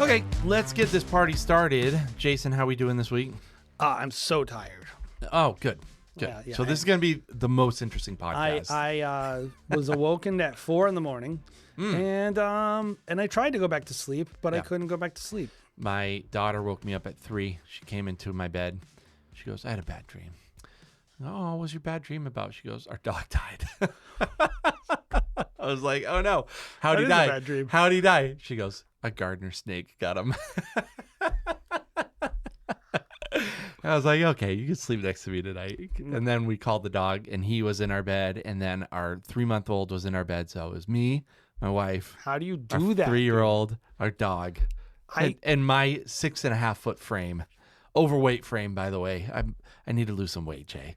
Okay, let's get this party started. Jason, how we doing this week? I'm so tired. Oh, good. Good. Yeah, So this is going to be the most interesting podcast. I was awoken at 4 a.m. and I tried to go back to sleep, but I couldn't go back to sleep. My daughter woke me up at 3. She came into my bed. She goes, I had a bad dream. Oh, what was your bad dream about? She goes, our dog died. I was like, oh no. How'd he die? A bad dream. How'd he die? She goes, a gardener snake got him. I was like, okay, you can sleep next to me tonight. And then we called the dog, and he was in our bed, and then our 3-month-old was in our bed. So it was me, my wife. How do you our do that? 3-year-old, our dog, and my 6.5-foot frame, overweight frame, by the way. I need to lose some weight, Jay.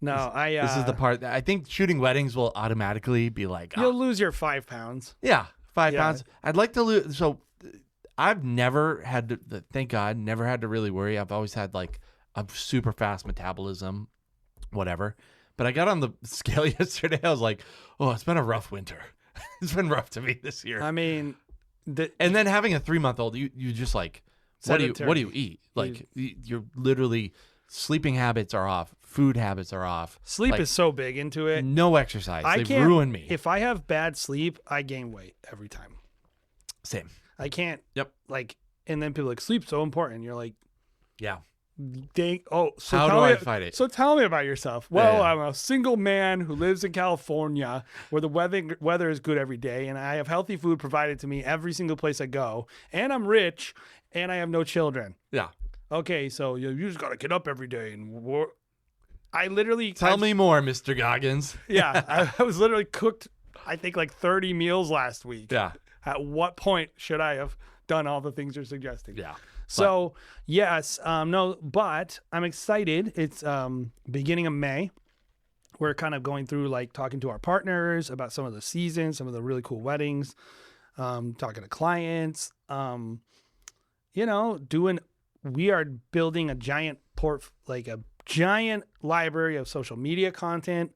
No, this is the part that I think shooting weddings will automatically be like, you'll lose your 5 pounds. Yeah, 5 pounds. I'd like to lose. So I've never had to, thank God, never had to really worry. I've always had like a super fast metabolism, whatever. But I got on the scale yesterday. I was like, oh, it's been a rough winter. It's been rough to me this year. I mean, and then having a 3-month-old, you just like, what do you eat? Like you're literally, sleeping habits are off. Food habits are off. Sleep is so big into it. No exercise. They've can't ruined me. If I have bad sleep, I gain weight every time. Same. I can't. Yep. Like, and then people are like, sleep's so important. You're like, yeah. So how do I fight it? So tell me about yourself. Well, I'm a single man who lives in California where the weather is good every day, and I have healthy food provided to me every single place I go, and I'm rich, and I have no children. Yeah. Okay, so you just got to get up every day and work. I literally... Tell me more, Mr. Goggins. Yeah, I was literally cooked, I think, like 30 meals last week. Yeah. At what point should I have done all the things you're suggesting? Yeah. So, yes, no, but I'm excited. It's beginning of May. We're kind of going through, like, talking to our partners about some of the seasons, some of the really cool weddings, talking to clients, we are building a giant giant library of social media content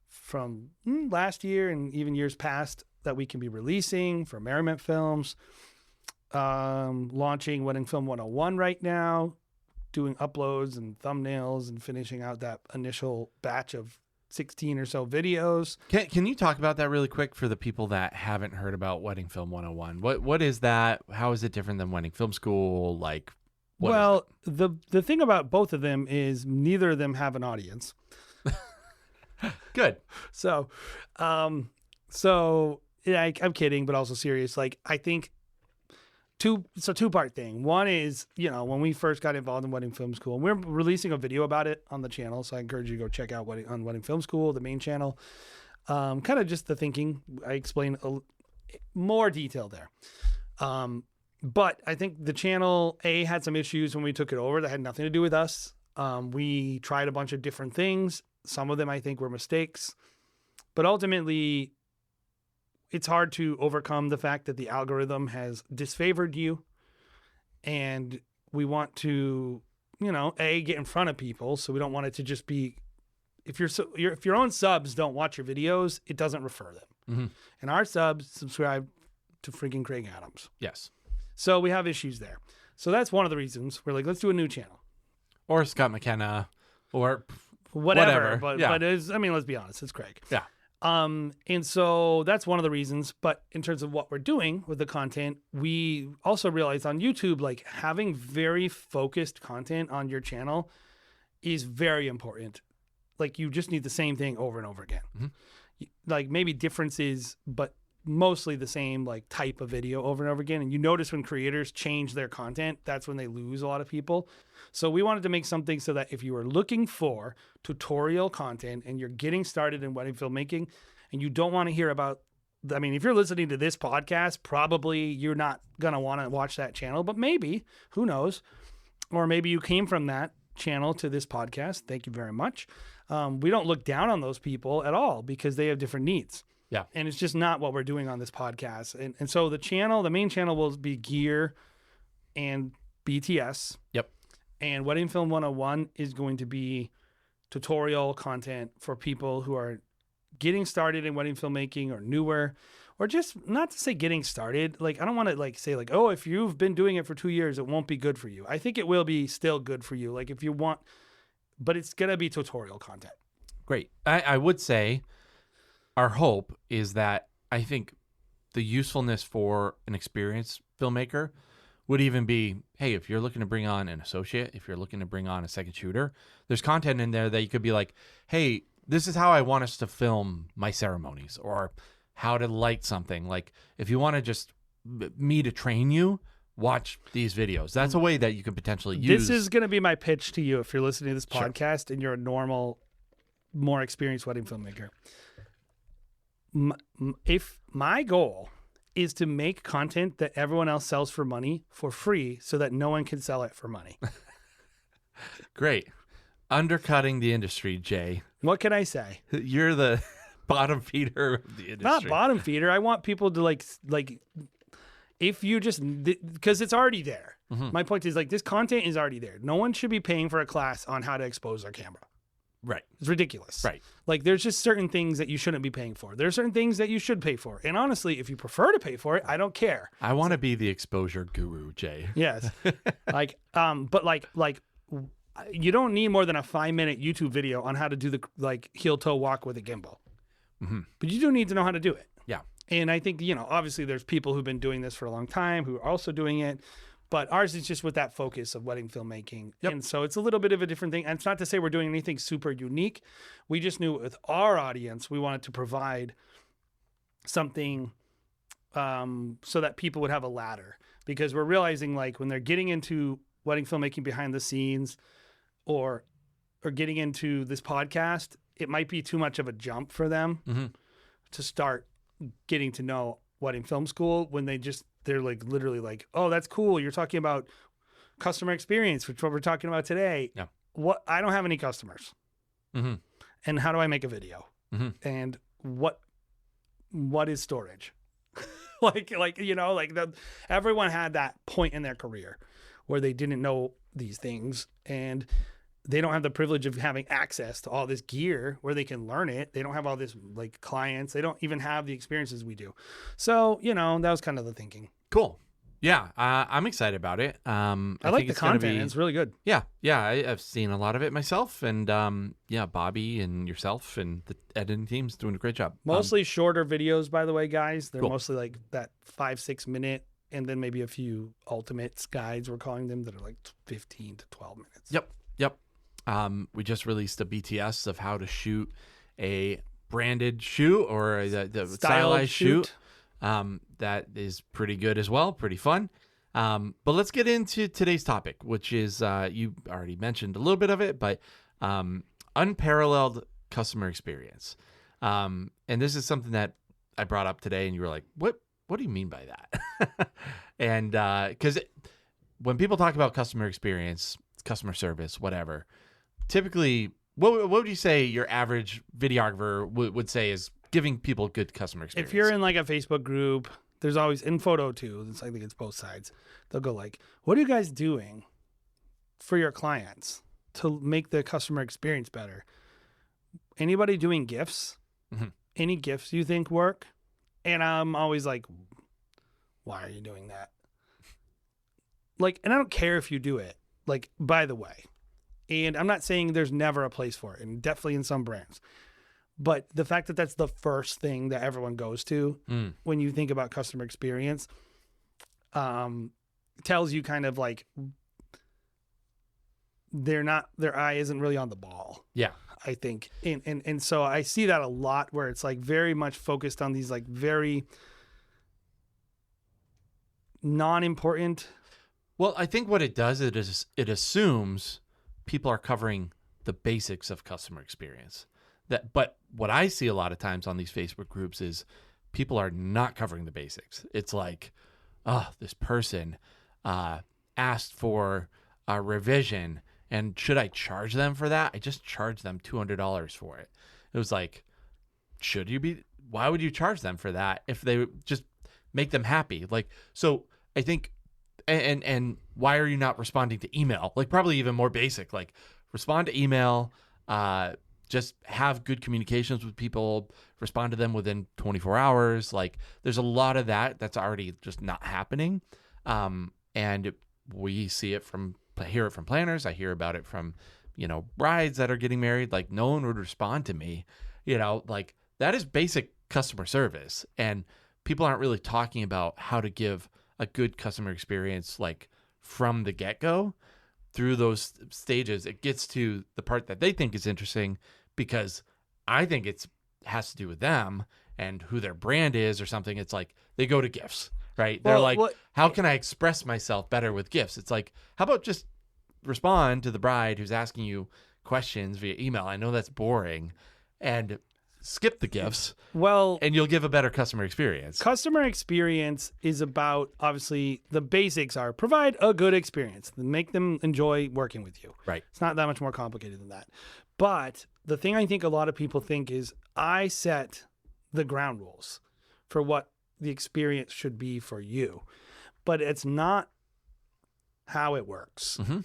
from last year and even years past that we can be releasing for Merriment Films. Launching Wedding Film 101 right now, doing uploads and thumbnails and finishing out that initial batch of 16 or so videos. Can you talk about that really quick for the people that haven't heard about Wedding Film 101? What is that? How is it different than Wedding Film School? Like, the thing about both of them is neither of them have an audience. Good. So I'm kidding, but also serious. Like, I think two-part thing. One is, when we first got involved in Wedding Film School, and we're releasing a video about it on the channel, so I encourage you to go check out Wedding Film School, the main channel. Kind of just the thinking. I explain more detail there. But I think the channel, had some issues when we took it over that had nothing to do with us. We tried a bunch of different things. Some of them I think were mistakes. But ultimately, it's hard to overcome the fact that the algorithm has disfavored you. And we want to, get in front of people. So we don't want it to just be, if your own subs don't watch your videos, it doesn't refer them. Mm-hmm. And our subs subscribe to freaking Craig Adams. Yes. So we have issues there. So that's one of the reasons we're like, let's do a new channel. Or Scott McKenna or whatever. But let's be honest, it's Craig. Yeah. And so that's one of the reasons. But in terms of what we're doing with the content, we also realized on YouTube, like, having very focused content on your channel is very important. Like, you just need the same thing over and over again. Mm-hmm. Like, maybe differences, but mostly the same, like, type of video over and over again. And you notice when creators change their content, that's when they lose a lot of people. So we wanted to make something so that if you are looking for tutorial content and you're getting started in wedding filmmaking and you don't want to hear about, if you're listening to this podcast, probably you're not going to want to watch that channel, but maybe, who knows? Or maybe you came from that channel to this podcast. Thank you very much. We don't look down on those people at all because they have different needs. Yeah. And it's just not what we're doing on this podcast. And so the main channel will be gear and BTS. Yep. And Wedding Film 101 is going to be tutorial content for people who are getting started in wedding filmmaking or newer, or just not to say getting started. Like, I don't want to like say like, oh, if you've been doing it for 2 years, it won't be good for you. I think it will be still good for you. Like if you want, but it's going to be tutorial content. Great. I would say our hope is that I think the usefulness for an experienced filmmaker would even be, hey, if you're looking to bring on an associate, if you're looking to bring on a second shooter, there's content in there that you could be like, hey, this is how I want us to film my ceremonies, or how to light something. Like if you want to just me to train you, watch these videos. That's a way that you could potentially use. This is going to be my pitch to you if you're listening to this podcast and you're a normal, more experienced wedding filmmaker. If my goal is to make content that everyone else sells for money for free so that no one can sell it for money. Great. Undercutting the industry, Jay. What can I say? You're the bottom feeder of the industry. Not bottom feeder. I want people to like if you just, because it's already there. Mm-hmm. My point is like this content is already there. No one should be paying for a class on how to expose their camera. Right. It's ridiculous. Right. Like there's just certain things that you shouldn't be paying for. There are certain things that you should pay for. And honestly, if you prefer to pay for it, I don't care. I want to be the exposure guru, Jay. Yes. But you don't need more than a 5-minute YouTube video on how to do the like heel toe walk with a gimbal. Mm-hmm. But you do need to know how to do it. Yeah. And I think, obviously there's people who've been doing this for a long time who are also doing it. But ours is just with that focus of wedding filmmaking. Yep. And so it's a little bit of a different thing. And it's not to say we're doing anything super unique. We just knew with our audience, we wanted to provide something so that people would have a ladder. Because we're realizing like when they're getting into wedding filmmaking behind the scenes or getting into this podcast, it might be too much of a jump for them to start getting to know wedding film school when they're like literally like, oh, that's cool. You're talking about customer experience, which is what we're talking about today. Yeah. I don't have any customers. Mm-hmm. And how do I make a video? Mm-hmm. And what is storage? Everyone had that point in their career where they didn't know these things and they don't have the privilege of having access to all this gear where they can learn it. They don't have all this like clients. They don't even have the experiences we do. So, that was kind of the thinking. Cool. Yeah. I'm excited about it. I like think the it's gonna content. It's really good. Yeah. Yeah. I've seen a lot of it myself, and Bobby and yourself and the editing team's doing a great job. Mostly shorter videos, by the way, guys. They're Cool. mostly like that 5-6 minute, and then maybe a few ultimates guides, we're calling them, that are like 15 to 12 minutes. Yep. We just released a BTS of how to shoot a branded shoot or the stylized shoot. That is pretty good as well. Pretty fun. But let's get into today's topic, which is, you already mentioned a little bit of it, but unparalleled customer experience. And this is something that I brought up today and you were like, what do you mean by that? And because when people talk about customer experience, customer service, whatever, typically, what would you say your average videographer would say is giving people good customer experience? If you're in like a Facebook group, there's always in photo too. I think it's both sides. They'll go like, what are you guys doing for your clients to make the customer experience better? Anybody doing gifts? Mm-hmm. Any gifts you think work? And I'm always like, why are you doing that? Like, and I don't care if you do it, like, by the way. And I'm not saying there's never a place for it, and definitely in some brands. But the fact that that's the first thing that everyone goes to when you think about customer experience tells you kind of like their eye isn't really on the ball. Yeah. I think. And so I see that a lot where it's like very much focused on these like very non-important. Well, I think what it does is it assumes people are covering the basics of customer experience. But what I see a lot of times on these Facebook groups is people are not covering the basics. It's like, oh, this person asked for a revision, and should I charge them for that? I just charged them $200 for it. It was like, why would you charge them for that if they just make them happy? Like, so I think, and why are you not responding to email? Like, probably even more basic, like respond to email, just have good communications with people, respond to them within 24 hours. Like there's a lot of that's already just not happening. And we see it I hear it from planners. I hear about it from, brides that are getting married. Like no one would respond to me, like that is basic customer service. And people aren't really talking about how to give a good customer experience, like from the get-go. Through those stages, it gets to the part that they think is interesting, because I think it has to do with them and who their brand is or something. It's like they go to gifts, right? They're like, how can I express myself better with gifts? It's like, how about just respond to the bride who's asking you questions via email? I know that's boring, and skip the gifts. Well, and you'll give a better customer experience. Customer experience is about, obviously, the basics are provide a good experience, make them enjoy working with you. Right. It's not that much more complicated than that. But the thing I think a lot of people think is I set the ground rules for what the experience should be for you. But it's not how it works. Mm-hmm.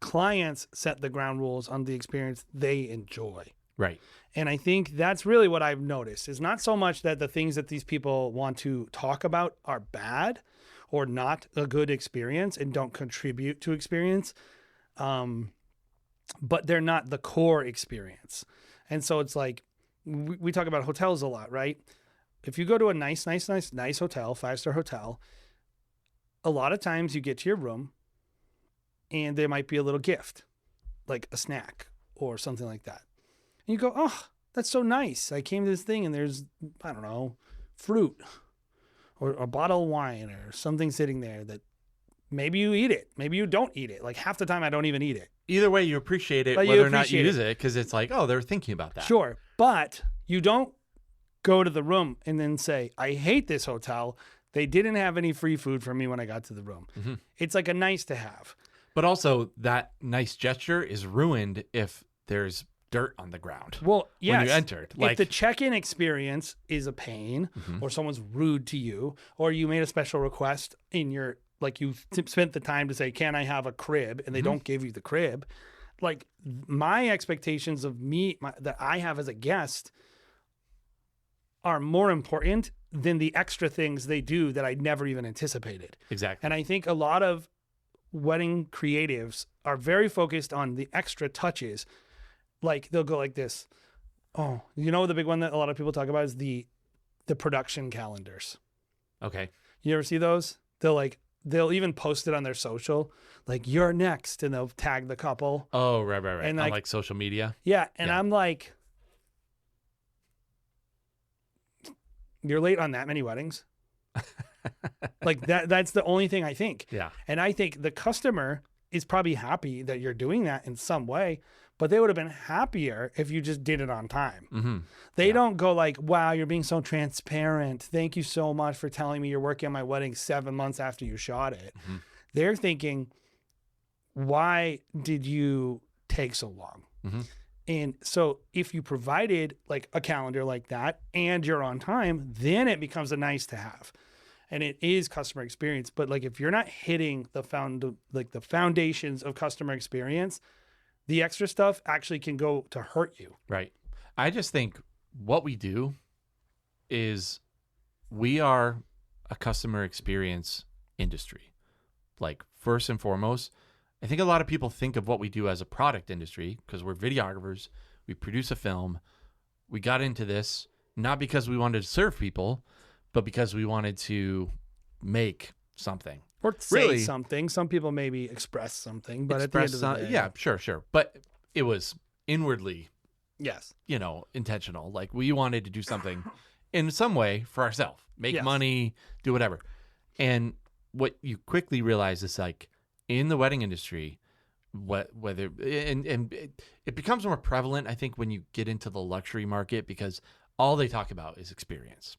Clients set the ground rules on the experience they enjoy. Right. And I think that's really what I've noticed is not so much that the things that these people want to talk about are bad or not a good experience and don't contribute to experience, but they're not the core experience. And so it's like, we talk about hotels a lot, right? If you go to a nice hotel, 5-star hotel, a lot of times you get to your room and there might be a little gift, like a snack or something like that. And you go, oh, that's so nice. I came to this thing and there's, I don't know, fruit or a bottle of wine or something sitting there that maybe you eat it. Maybe you don't eat it. Like half the time I don't even eat it. Either way, you appreciate it, whether or not you use it, because it's like, oh, they're thinking about that. Sure. But you don't go to the room and then say, I hate this hotel. They didn't have any free food for me when I got to the room. Mm-hmm. It's like a nice to have. But also that nice gesture is ruined if there's dirt on the ground. Well, yes. When you entered. Like, if the check-in experience is a pain, mm-hmm. or someone's rude to you, or you made a special request in your, like you spent the time to say, can I have a crib? And they mm-hmm. don't give you the crib. Like my expectations of that I have as a guest are more important than the extra things they do that I never even anticipated. Exactly. And I think a lot of wedding creatives are very focused on the extra touches. Like they'll go like this. Oh, the big one that a lot of people talk about is the production calendars. Okay. You ever see those? They'll even post it on their social, like you're next, and they'll tag the couple. Oh, right. And on like social media. Yeah. And yeah. I'm like, you're late on that many weddings. Like that's the only thing I think. Yeah. And I think the customer is probably happy that you're doing that in some way, but they would have been happier if you just did it on time. Mm-hmm. They don't go like, wow, you're being so transparent. Thank you so much for telling me you're working on my wedding 7 months after you shot it. Mm-hmm. They're thinking, why did you take so long? Mm-hmm. And so if you provided like a calendar like that and you're on time, then it becomes a nice to have. And it is customer experience. But like if you're not hitting the foundations of customer experience, the extra stuff actually can go to hurt you. Right. I just think what we do is we are a customer experience industry. Like first and foremost, I think a lot of people think of what we do as a product industry because we're videographers. We produce a film. We got into this not because we wanted to serve people, but because we wanted to make something. Or say something. Some people maybe express something, but at the end of the day. Yeah, sure. But it was inwardly, yes, intentional. Like we wanted to do something in some way for ourselves, make money, do whatever. And what you quickly realize is like in the wedding industry, it becomes more prevalent, I think, when you get into the luxury market because all they talk about is experience.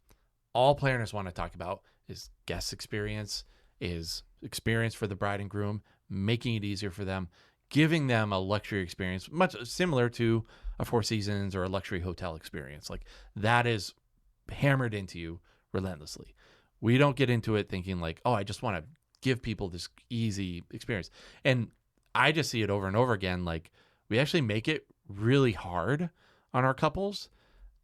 All planners want to talk about is guest experience, is experience for the bride and groom, making it easier for them, giving them a luxury experience, much similar to a Four Seasons or a luxury hotel experience. Like that is hammered into you relentlessly. We don't get into it thinking like, oh, I just want to give people this easy experience. And I just see it over and over again. Like we actually make it really hard on our couples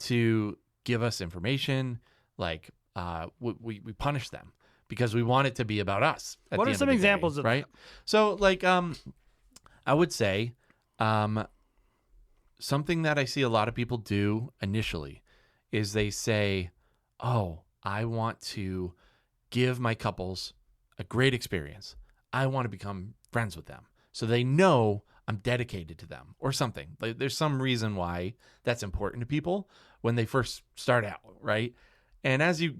to give us information. Like we punish them because we want it to be about us. What are some examples of right? So like I would say something that I see a lot of people do initially is they say, "Oh, I want to give my couples a great experience. I want to become friends with them." So they know I'm dedicated to them or something. Like there's some reason why that's important to people when they first start out, right? And as you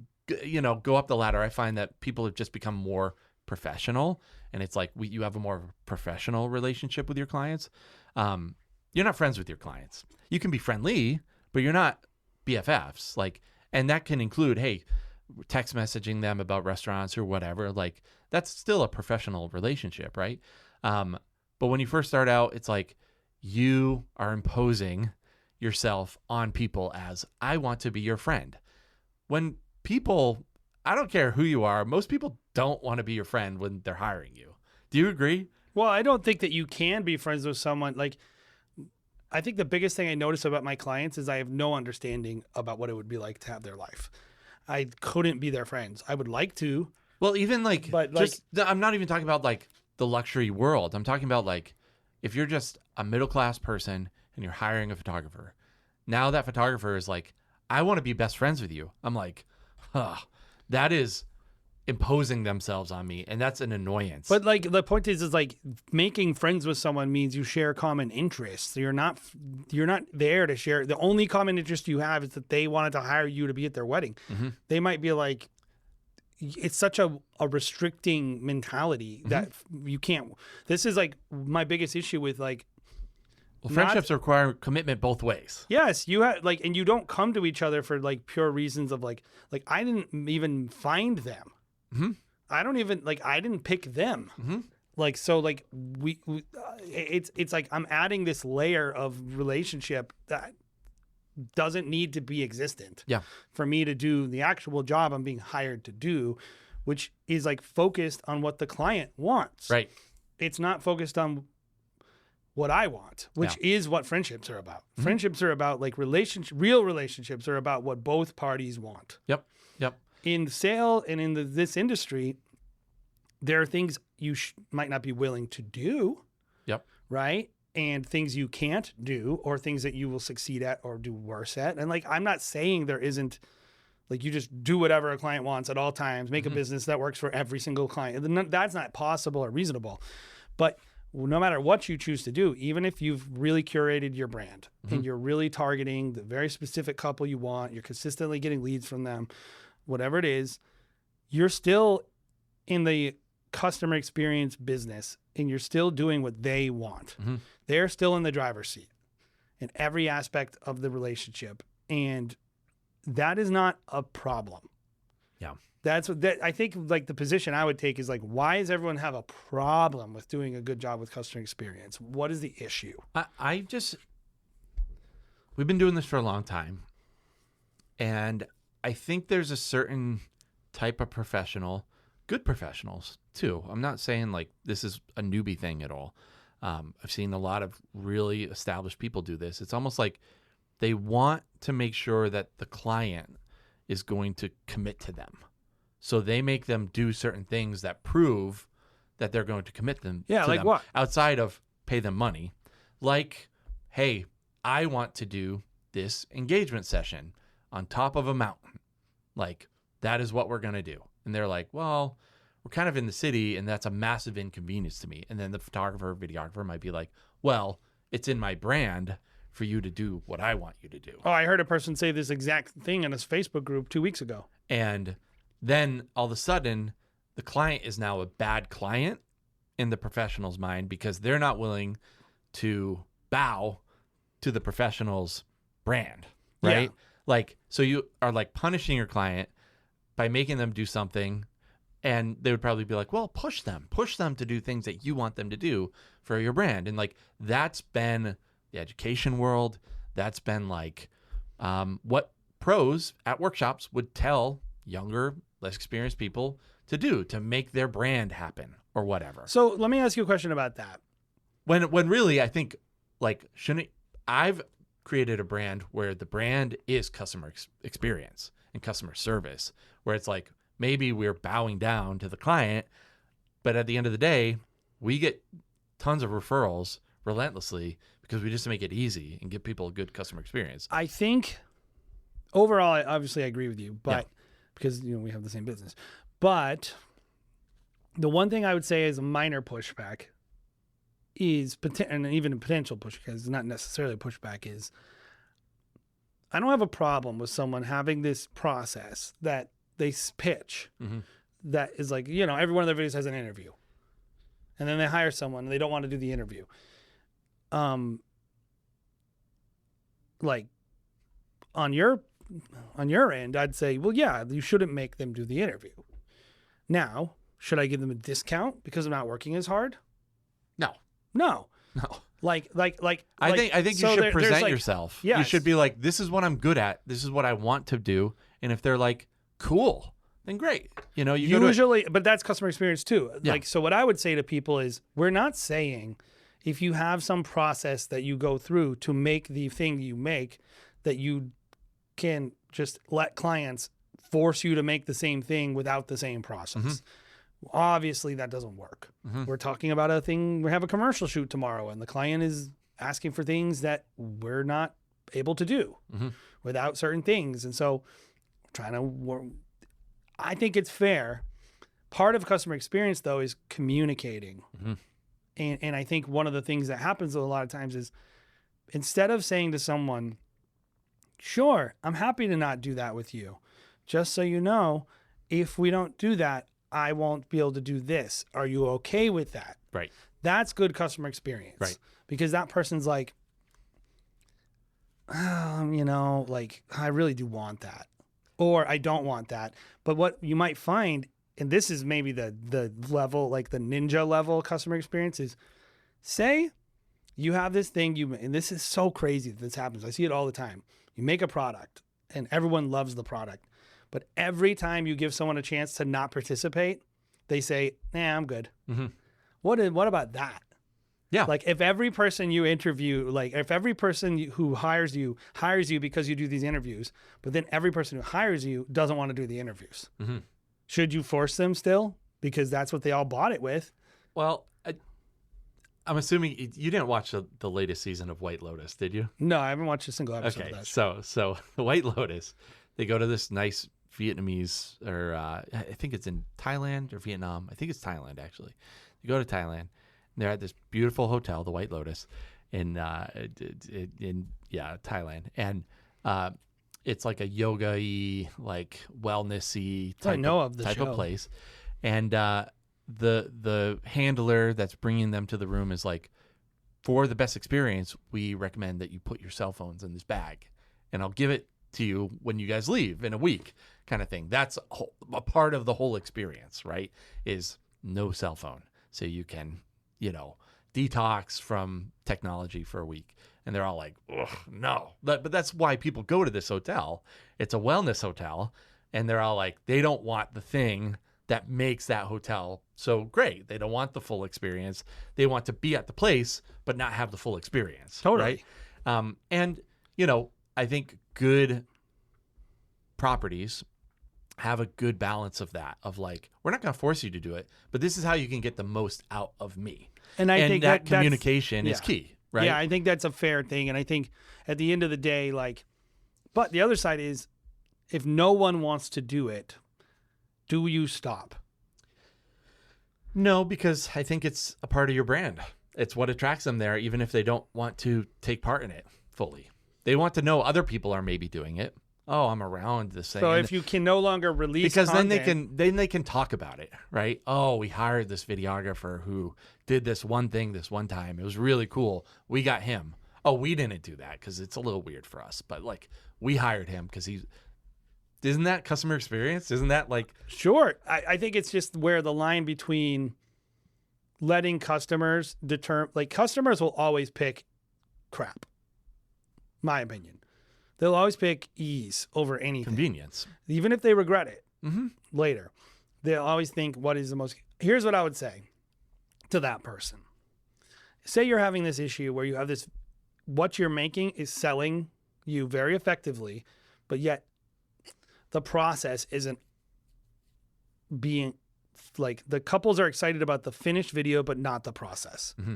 go up the ladder, I find that people have just become more professional, and it's like you have a more professional relationship with your clients. You're not friends with your clients. You can be friendly, but you're not BFFs. Like, and that can include, hey, text messaging them about restaurants or whatever. Like, that's still a professional relationship, right? But when you first start out, it's like you are imposing yourself on people as, I want to be your friend. When people, I don't care who you are, most people don't want to be your friend when they're hiring you. Do you agree? Well, I don't think that you can be friends with someone. Like, I think the biggest thing I notice about my clients is I have no understanding about what it would be like to have their life. I couldn't be their friends. I would like to. Well, even like, but I'm not even talking about like the luxury world. I'm talking about like, if you're just a middle-class person and you're hiring a photographer, now that photographer is like, I want to be best friends with you. I'm like, that is imposing themselves on me, and that's an annoyance. But like the point is like making friends with someone means you share common interests. You're not there to share. The only common interest you have is that they wanted to hire you to be at their wedding. Mm-hmm. They might be like, it's such a restricting mentality that you can't. This is like my biggest issue with like. Well, friendships require commitment both ways. Yes, you have like, and you don't come to each other for like pure reasons of like I didn't even find them. Mm-hmm. I didn't pick them. Mm-hmm. Like, so like it's like I'm adding this layer of relationship that doesn't need to be existent. Yeah. For me to do the actual job I'm being hired to do, which is like focused on what the client wants. Right. It's not focused on what I want, which is what friendships are about. Mm-hmm. Friendships are about like real relationships are about what both parties want. Yep. In sale and in this industry, there are things you might not be willing to do. Yep. Right. And things you can't do, or things that you will succeed at or do worse at. And like, I'm not saying there isn't like, you just do whatever a client wants at all times, make a business that works for every single client. That's not possible or reasonable. But no matter what you choose to do, even if you've really curated your brand and you're really targeting the very specific couple you want, you're consistently getting leads from them, whatever it is, you're still in the customer experience business and you're still doing what they want. Mm-hmm. They're still in the driver's seat in every aspect of the relationship. And that is not a problem. Yeah. That's what I think like the position I would take is like, why does everyone have a problem with doing a good job with customer experience? What is the issue? We've been doing this for a long time. And I think there's a certain type of professional, good professionals too. I'm not saying like this is a newbie thing at all. I've seen a lot of really established people do this. It's almost like they want to make sure that the client is going to commit to them. So they make them do certain things that prove that they're going to commit them to like them what? Outside of pay them money. Like, hey, I want to do this engagement session on top of a mountain. Like, that is what we're going to do. And they're like, well, we're kind of in the city and that's a massive inconvenience to me. And then the photographer, videographer might be like, well, it's in my brand for you to do what I want you to do. Oh, I heard a person say this exact thing in his Facebook group 2 weeks ago. And then all of a sudden, the client is now a bad client in the professional's mind because they're not willing to bow to the professional's brand, right? Yeah. Like, so you are like punishing your client by making them do something, and they would probably be like, well, push them to do things that you want them to do for your brand. And like, that's been the education world. That's been like what pros at workshops would tell younger, less experienced people to do to make their brand happen or whatever. So let me ask you a question about that. When really, I think like, I've created a brand where the brand is customer experience and customer service, where it's like maybe we're bowing down to the client, but at the end of the day, we get tons of referrals relentlessly because we just make it easy and give people a good customer experience. I think overall, obviously I agree with you, but because we have the same business. But the one thing I would say is a minor pushback is, and even a potential pushback, is not necessarily a pushback, is I don't have a problem with someone having this process that they pitch that is like, every one of their videos has an interview. And then they hire someone and they don't want to do the interview. Like on your end, I'd say, well, yeah, you shouldn't make them do the interview. Now, should I give them a discount because I'm not working as hard? No. Like I think you should present yourself. Yes. You should be like, this is what I'm good at. This is what I want to do. And if they're like, cool, then great. You usually, but that's customer experience too. Yeah. So what I would say to people is, we're not saying if you have some process that you go through to make the thing you make, that you can just let clients force you to make the same thing without the same process. Obviously, that doesn't work. We're talking about a thing. We have a commercial shoot tomorrow, and the client is asking for things that we're not able to do without certain things. And so, I think it's fair. Part of customer experience, though, is communicating. And I think one of the things that happens a lot of times is, instead of saying to someone, sure, I'm happy to not do that with you. Just so you know, if we don't do that, I won't be able to do this. Are you okay with that? Right. That's good customer experience. Right. Because that person's like, I really do want that. Or I don't want that. But what you might find, and this is maybe the level, like the ninja level customer experience, is, say you have this thing, and this is so crazy that this happens. I see it all the time. You make a product and everyone loves the product. But every time you give someone a chance to not participate, they say, nah, I'm good. What about that? Yeah. Like if every person you interview, like if every person who hires you because you do these interviews, but then every person who hires you doesn't want to do the interviews. Should you force them still? Because that's what they all bought it with. Well, I'm assuming you didn't watch the latest season of White Lotus, did you? No, I haven't watched a single episode of that. Okay, so the White Lotus, they go to this nice Vietnamese, or I think it's in Thailand or Vietnam. I think it's Thailand, actually. You go to Thailand, and they're at this beautiful hotel, the White Lotus, in Thailand, and it's like a yoga-y, like wellness-y type of place, and the handler that's bringing them to the room is like, for the best experience, we recommend that you put your cell phones in this bag, and I'll give it to you when you guys leave in a week, kind of thing. That's a part of the whole experience, right? Is no cell phone, so you can, detox from technology for a week. And they're all like, ugh, no. But that's why people go to this hotel. It's a wellness hotel, and they're all like, they don't want the thing that makes that hotel so great. They don't want the full experience. They want to be at the place but not have the full experience. Totally. Right? And I think good properties have a good balance of that, of like, we're not going to force you to do it, but this is how you can get the most out of me. And I think that communication is key, right? Yeah, I think that's a fair thing. And I think at the end of the day, but the other side is, if no one wants to do it, do you stop? No, because I think it's a part of your brand. It's what attracts them there, even if they don't want to take part in it fully. They want to know other people are maybe doing it. Oh, I'm around this thing. So if you can no longer release because content, then they can talk about it, right? Oh, we hired this videographer who did this one thing this one time. It was really cool. We got him. Oh, we didn't do that because it's a little weird for us, but we hired him because isn't that customer experience? Isn't that Sure. I think it's just where the line between letting customers customers will always pick crap. My opinion. They'll always pick ease over anything. Convenience. Even if they regret it later. They'll always think, what is the most... Here's what I would say to that person. Say you're having this issue where you have this what you're making is selling you very effectively, but yet the process isn't being like, the couples are excited about the finished video, but not the process. Mm-hmm.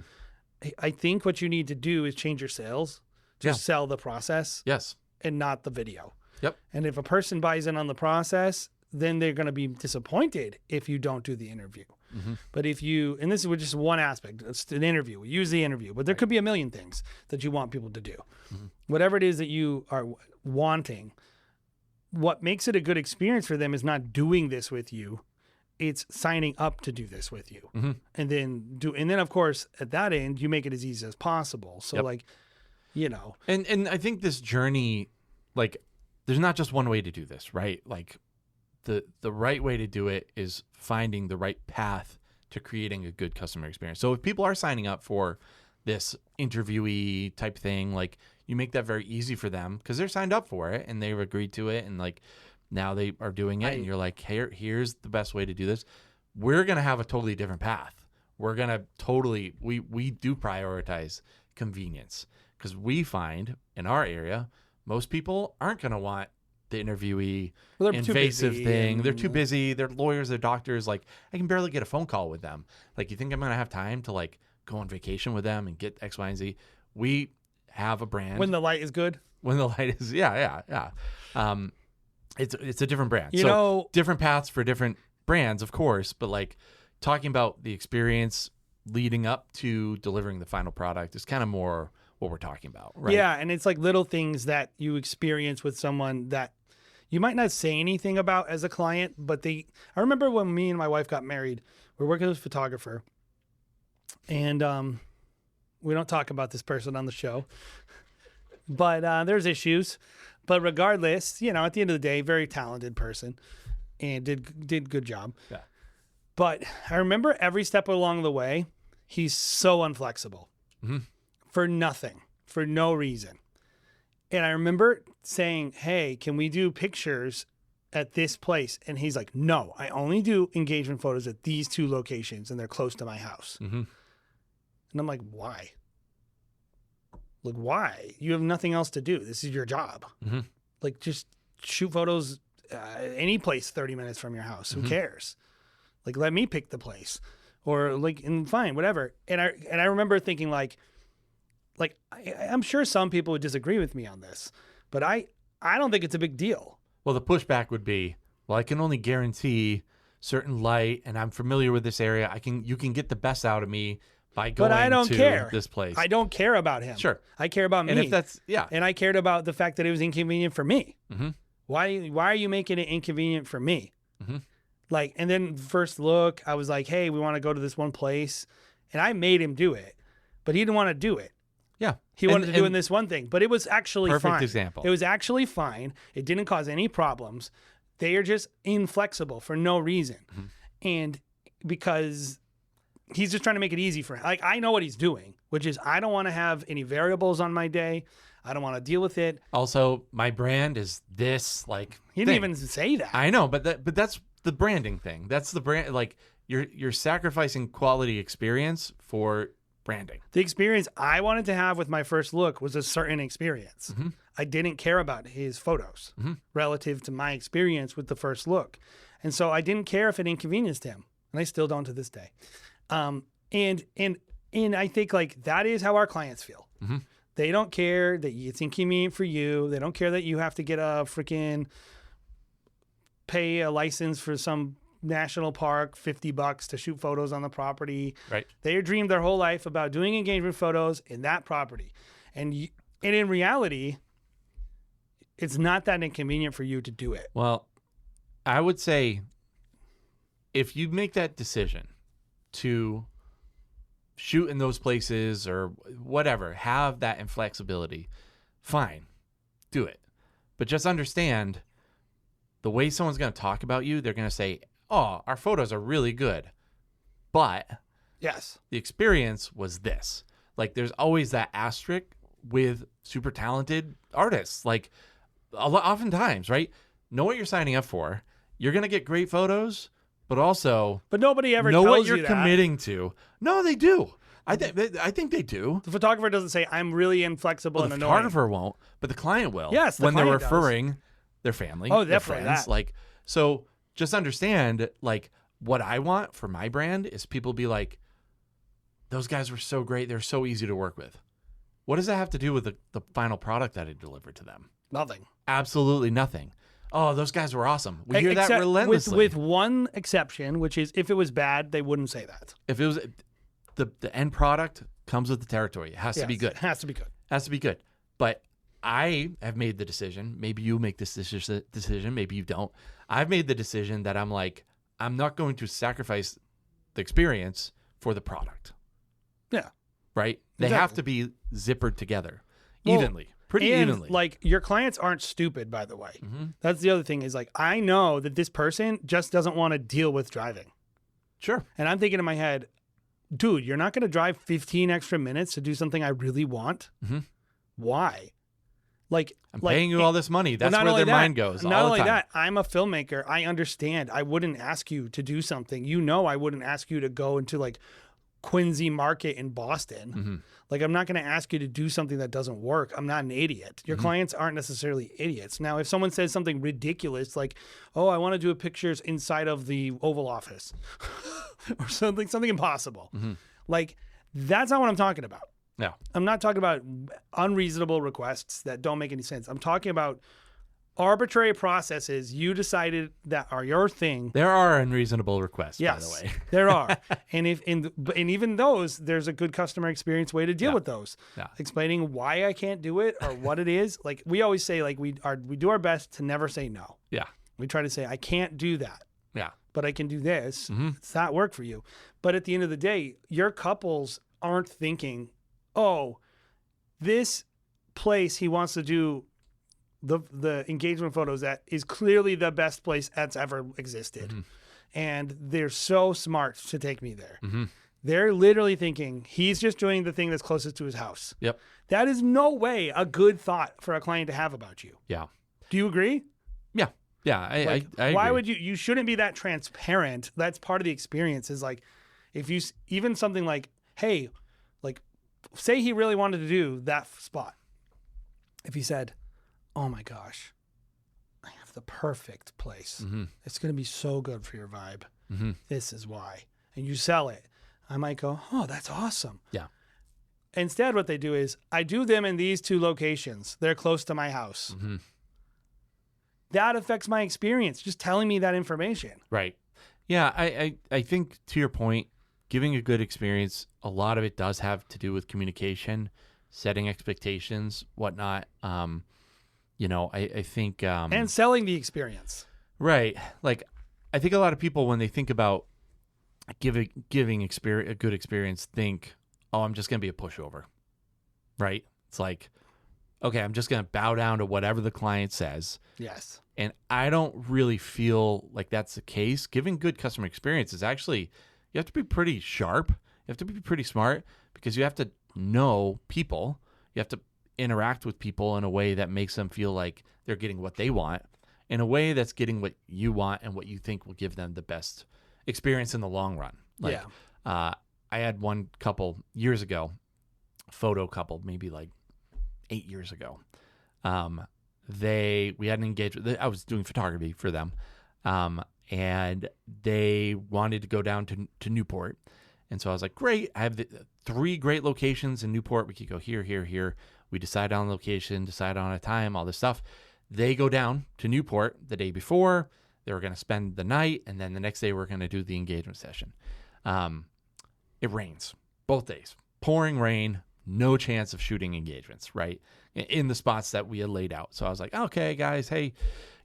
I think what you need to do is change your sales. Just sell the process. Yes. And not the video. Yep. And if a person buys in on the process, then they're going to be disappointed if you don't do the interview. Mm-hmm. But if you, and this is just one aspect, it's an interview, we use the interview, but there could be a million things that you want people to do. Mm-hmm. Whatever it is that you are wanting, what makes it a good experience for them is not doing this with you. It's signing up to do this with you. Mm-hmm. And then of course at that end, you make it as easy as possible. So like, you know, and I think this journey, like, there's not just one way to do this, right? Like, the right way to do it is finding the right path to creating a good customer experience. So if people are signing up for this interviewee type thing, like, you make that very easy for them because they're signed up for it and they've agreed to it, and like, now they are doing it, and you're like, here's the best way to do this. We're gonna have a totally different path. We're gonna we do prioritize convenience, because we find in our area most people aren't gonna want the interviewee invasive thing. They're too busy. They're lawyers, they're doctors. Like, I can barely get a phone call with them. Like, you think I'm gonna have time to like go on vacation with them and get X, Y, and Z? We have a brand. When the light is good. When the light is, yeah. It's a different brand. You know, different paths for different brands, of course, but like, talking about the experience leading up to delivering the final product is kind of more what we're talking about, right? Yeah, and it's like little things that you experience with someone that you might not say anything about as a client, but I remember when me and my wife got married, we were working with a photographer, and we don't talk about this person on the show, but there's issues. But regardless, you know, at the end of the day, very talented person, and did good job. Yeah. But I remember every step along the way, he's so inflexible for nothing, for no reason. And I remember saying, hey, can we do pictures at this place? And he's like, no, I only do engagement photos at these 2 locations, and they're close to my house. Mm-hmm. And I'm like, why? Like, why? You have nothing else to do. This is your job. Mm-hmm. Like, just shoot photos any place 30 minutes from your house. Who cares? Like, let me pick the place. Or, like, and fine, whatever. And I remember thinking, like I'm sure some people would disagree with me on this, but I don't think it's a big deal. Well, the pushback would be, well, I can only guarantee certain light, and I'm familiar with this area. You can get the best out of me by going to this place. I don't care about him. Sure. I care about me. And if that's, And I cared about the fact that it was inconvenient for me. Mm-hmm. Why are you making it inconvenient for me? Mm-hmm. Like, and then first look, I was like, hey, we want to go to this one place. And I made him do it, but he didn't want to do it. Yeah. He wanted to do in this one thing, but it was actually fine. Perfect example. It was actually fine. It didn't cause any problems. They are just inflexible for no reason. Mm-hmm. And because he's just trying to make it easy for him. Like, I know what he's doing, which is I don't want to have any variables on my day. I don't want to deal with it. Also, my brand is this, like, he didn't even say that. I know, but that's the branding thing. That's the brand. Like, you're sacrificing quality experience for branding. The experience I wanted to have with my first look was a certain experience. Mm-hmm. I didn't care about his photos relative to my experience with the first look. And so I didn't care if it inconvenienced him. And I still don't to this day. And I think, like, that is how our clients feel. Mm-hmm. They don't care that it's inconvenient for you. They don't care that you have to get a freaking pay a license for some national park, $50 to shoot photos on the property. Right. They dreamed their whole life about doing engagement photos in that property. And in reality, it's not that inconvenient for you to do it. Well, I would say if you make that decision to shoot in those places or whatever, have that inflexibility, fine, do it. But just understand the way someone's going to talk about you, they're going to say, oh, our photos are really good, but yes, the experience was this. Like, there's always that asterisk with super talented artists. Like, oftentimes, right? Know what you're signing up for. You're going to get great photos, but also nobody ever know tells what you're you committing to. No, they do. I think they do. The photographer doesn't say, I'm really inflexible and The annoying. photographer won't, but the client will. Yes, the when they're client does. referring their family, Oh, their definitely friends. that. Like, so just understand, like, what I want for my brand is people be like, those guys were so great. They're so easy to work with. What does that have to do with the final product that I delivered to them? Nothing. Absolutely nothing. Oh, those guys were awesome. We hear that Except relentlessly. with one exception, which is if it was bad, they wouldn't say that. If it was the end product comes with the territory. It has to be good. It has to be good. Has to be good. But I have made the decision. Maybe you make this decision. Maybe you don't. I've made the decision that I'm like, I'm not going to sacrifice the experience for the product. Yeah. Right? They Exactly. have to be zippered together Well, evenly. Pretty and evenly. like your clients aren't stupid, by the way. Mm-hmm. That's the other thing is like, I know that this person just doesn't want to deal with driving. Sure. And I'm thinking in my head, dude, you're not going to drive 15 extra minutes to do something I really want. Mhm. Why? Like, I'm paying you all this money. That's not where only their mind goes Not all the only time. that, I'm a filmmaker. I understand. I wouldn't ask you to do something. You know, I wouldn't ask you to go into like Quincy Market in Boston. Mm-hmm. Like, I'm not going to ask you to do something that doesn't work. I'm not an idiot. Your clients aren't necessarily idiots. Now, if someone says something ridiculous, like, oh, I want to do pictures inside of the Oval Office or something impossible, like, that's not what I'm talking about. Yeah. I'm not talking about unreasonable requests that don't make any sense. I'm talking about arbitrary processes you decided that are your thing. There are unreasonable requests, Yes, by the way. there are. And even those, there's a good customer experience way to deal with those. Yeah. Explaining why I can't do it or what it is. Like we always say, like we do our best to never say no. Yeah. We try to say, I can't do that, Yeah. but I can do this. Mm-hmm. Does that work for you? But at the end of the day, your couples aren't thinking, oh, this place he wants to do the engagement photos at is clearly the best place that's ever existed. Mm-hmm. And they're so smart to take me there. Mm-hmm. They're literally thinking he's just doing the thing that's closest to his house. Yep. That is no way a good thought for a client to have about you. Yeah. Do you agree? Yeah. Yeah. Like, I why agree. would you shouldn't be that transparent. That's part of the experience is like, if you, even something like, hey, like say he really wanted to do that spot. If he said, oh my gosh, I have the perfect place. Mm-hmm. It's going to be so good for your vibe. Mm-hmm. This is why. And you sell it. I might go, oh, that's awesome. Yeah. Instead, what they do is I do them in these two locations. They're close to my house. Mm-hmm. That affects my experience, just telling me that information. Right. Yeah. I think to your point, giving a good experience, a lot of it does have to do with communication, setting expectations, whatnot. I think And selling the experience. right. Like, I think a lot of people when they think about giving experience, a good experience, think, oh, I'm just gonna be a pushover, right? It's like, okay, I'm just gonna bow down to whatever the client says, Yes. and I don't really feel like that's the case. Giving good customer experience is actually, you have to be pretty sharp, you have to be pretty smart because you have to know people, you have to interact with people in a way that makes them feel like they're getting what they want, in a way that's getting what you want and what you think will give them the best experience in the long run. Like, I had one couple years ago, photo couple, maybe like 8 years ago. We had an engagement. I was doing photography for them. And they wanted to go down to Newport. And so I was like, great. I have 3 great locations in Newport. We could go here, here, here. We decide on location, decide on a time, all this stuff. They go down to Newport the day before. They were going to spend the night. And then the next day we're going to do the engagement session. It rains both days, pouring rain, no chance of shooting engagements, right? In the spots that we had laid out. So I was like, okay, guys, hey,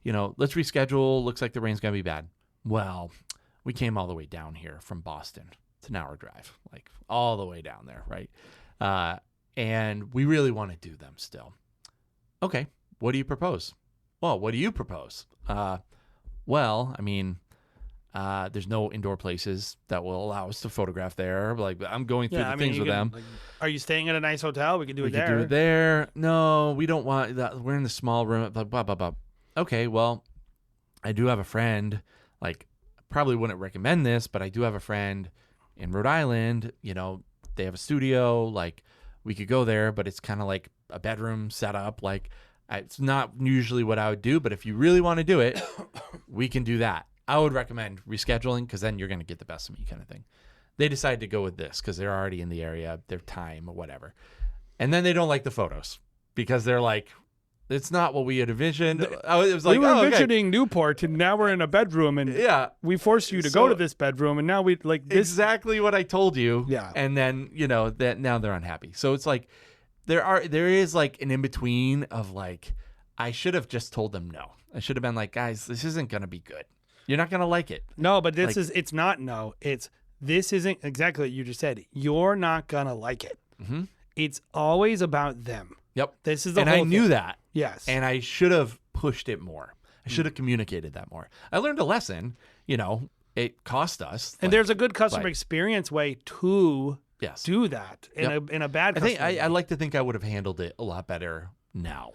let's reschedule. Looks like the rain's going to be bad. Well, we came all the way down here from Boston. It's an hour drive, like all the way down there, right? And we really want to do them still. Okay, what do you propose? Well, what do you propose? Well, I mean, there's no indoor places that will allow us to photograph there. Like, I'm going through the things with them. Like, are you staying at a nice hotel? We can do it there. We could do it there. No, we don't want that. We're in the small room. Blah, blah, blah, blah. Okay, well, I do have a friend. Like, probably wouldn't recommend this, but I do have a friend in Rhode Island. they have a studio. Like, we could go there, but it's kind of like a bedroom setup. Like, it's not usually what I would do, but if you really want to do it, we can do that. I would recommend rescheduling because then you're going to get the best of me kind of thing. They decided to go with this because they're already in the area, their time or whatever. And then they don't like the photos because they're like, it's not what we had envisioned. It was like, we were okay. envisioning Newport, and now we're in a bedroom, and we forced you to go to this bedroom, and now we like this. Exactly what I told you. Yeah. And then, that now they're unhappy. So it's like there is like an in-between of like, I should have just told them no. I should have been like, guys, this isn't going to be good. You're not going to like it. No, but it's not no. This isn't exactly what you just said. You're not going to like it. Mm-hmm. It's always about them. Yep. This is the and whole I knew thing. that. Yes. And I should have pushed it more. I should have communicated that more. I learned a lesson. It cost us. And there's a good customer experience way to do that in a bad customer way. I like to think I would have handled it a lot better now.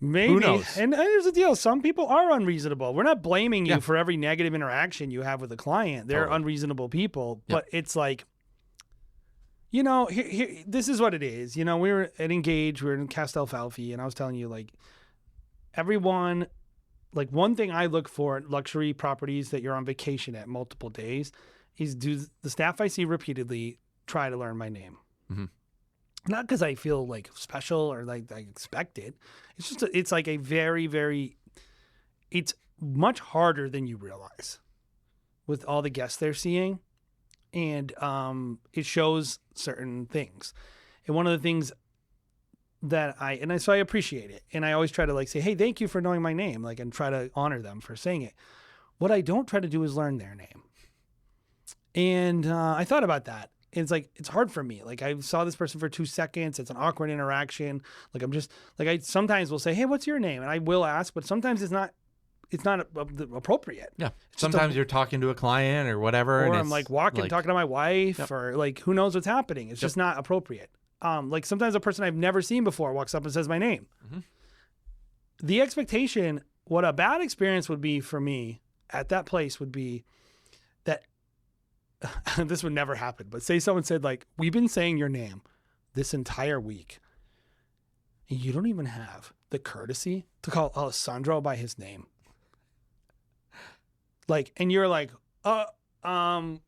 Maybe. Who knows? And here's the deal. Some people are unreasonable. We're not blaming you for every negative interaction you have with a client. They're unreasonable people. But it's like, here, this is what it is. We were at Engage. We were in Castel Falfi. And I was telling you, like, everyone, like, one thing I look for at luxury properties that you're on vacation at multiple days is, do the staff I see repeatedly try to learn my name? Mm-hmm. Not because I feel like special or like I expect it. It's just, it's like a very, very, it's much harder than you realize with all the guests they're seeing. And it shows certain things. And one of the things that so I appreciate it. And I always try to like say, hey, thank you for knowing my name. Like, and try to honor them for saying it. What I don't try to do is learn their name. And I thought about that. It's like, it's hard for me. Like, I saw this person for 2 seconds. It's an awkward interaction. Like, I'm just like, I sometimes will say, hey, what's your name? And I will ask, but sometimes it's not appropriate. Yeah. Sometimes you're talking to a client or whatever. Or and I'm like talking to my wife or like, who knows what's happening. It's just not appropriate. Like sometimes a person I've never seen before walks up and says my name. Mm-hmm. The expectation, what a bad experience would be for me at that place would be that this would never happen, but say someone said like, we've been saying your name this entire week and you don't even have the courtesy to call Alessandro by his name. Like, and you're like, I'm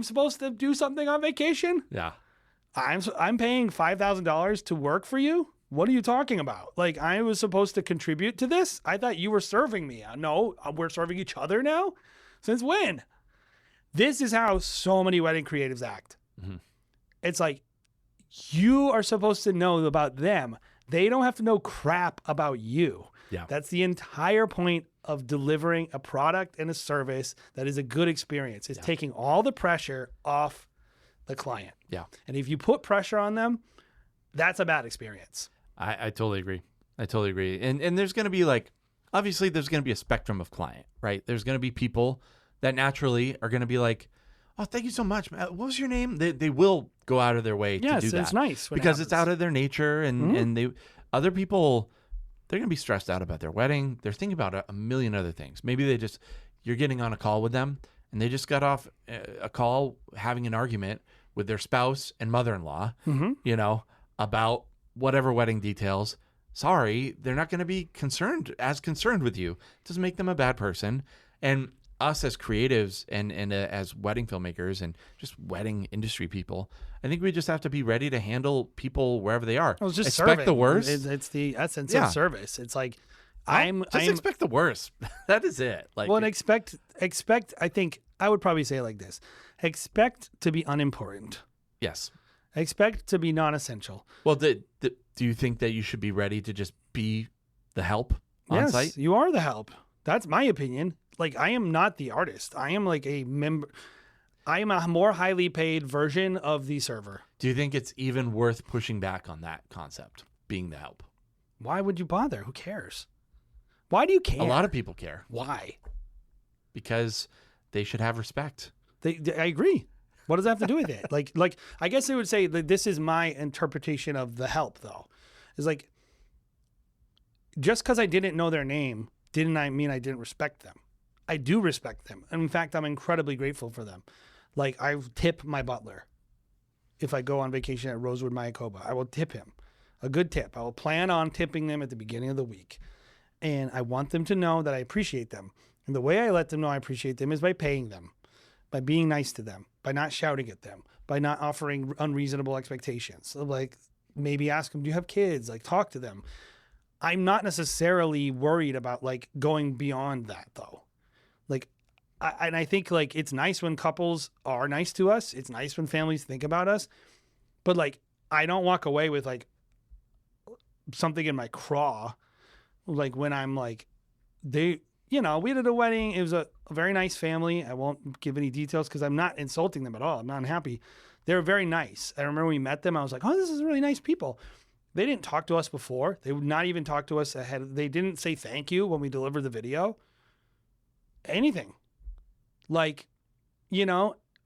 supposed to do something on vacation? Yeah. I'm paying $5,000 to work for you? What are you talking about? Like, I was supposed to contribute to this? I thought you were serving me. No, we're serving each other now? Since when? This is how so many wedding creatives act. Mm-hmm. It's like, you are supposed to know about them. They don't have to know crap about you. Yeah. That's the entire point of delivering a product and a service that is a good experience. It's taking all the pressure off the client. Yeah. And if you put pressure on them, that's a bad experience. I totally agree. And there's going to be like, obviously there's going to be a spectrum of client, right? There's going to be people that naturally are going to be like, oh, thank you so much. What was your name? They will go out of their way to do that. Yes, it's nice. Because it's out of their nature. And other people, they're going to be stressed out about their wedding. They're thinking about a million other things. Maybe you're getting on a call with them and they just got off a call having an argument with their spouse and mother-in-law, about whatever wedding details. Sorry, they're not going to be concerned with you. It doesn't make them a bad person. And us as creatives and as wedding filmmakers and just wedding industry people, I think we just have to be ready to handle people wherever they are. Well, it's just expect serving. the worst. It's the essence of service. It's like, expect the worst. That is it. Like, well, and expect. I think I would probably say it like this: expect to be unimportant. Yes. Expect to be non-essential. Well, do you think that you should be ready to just be the help on site? Yes, you are the help. That's my opinion. Like, I am not the artist. I am like a member. I am a more highly paid version of the server. Do you think it's even worth pushing back on that concept, being the help? Why would you bother? Who cares? Why do you care? A lot of people care. Why? Because they should have respect. I agree. What does that have to do with it? Like I guess they would say that this is my interpretation of the help, though. Is like, just because I didn't know their name didn't mean I didn't respect them. I do respect them. And in fact, I'm incredibly grateful for them. Like, I tip my butler. if I go on vacation at Rosewood Mayakoba, I will tip him a good tip. I will plan on tipping them at the beginning of the week. And I want them to know that I appreciate them. And the way I let them know I appreciate them is by paying them, by being nice to them, by not shouting at them, by not offering unreasonable expectations. So like maybe ask them, do you have kids? Like talk to them. I'm not necessarily worried about like going beyond that though. Like, I think like it's nice when couples are nice to us. It's nice when families think about us, but like, I don't walk away with like something in my craw. Like when I'm like, we did a wedding. It was a very nice family. I won't give any details because I'm not insulting them at all. I'm not unhappy. They were very nice. I remember we met them. I was like, oh, this is really nice people. They didn't talk to us before. They would not even talk to us ahead. They didn't say thank you when we delivered the video. Anything. Like,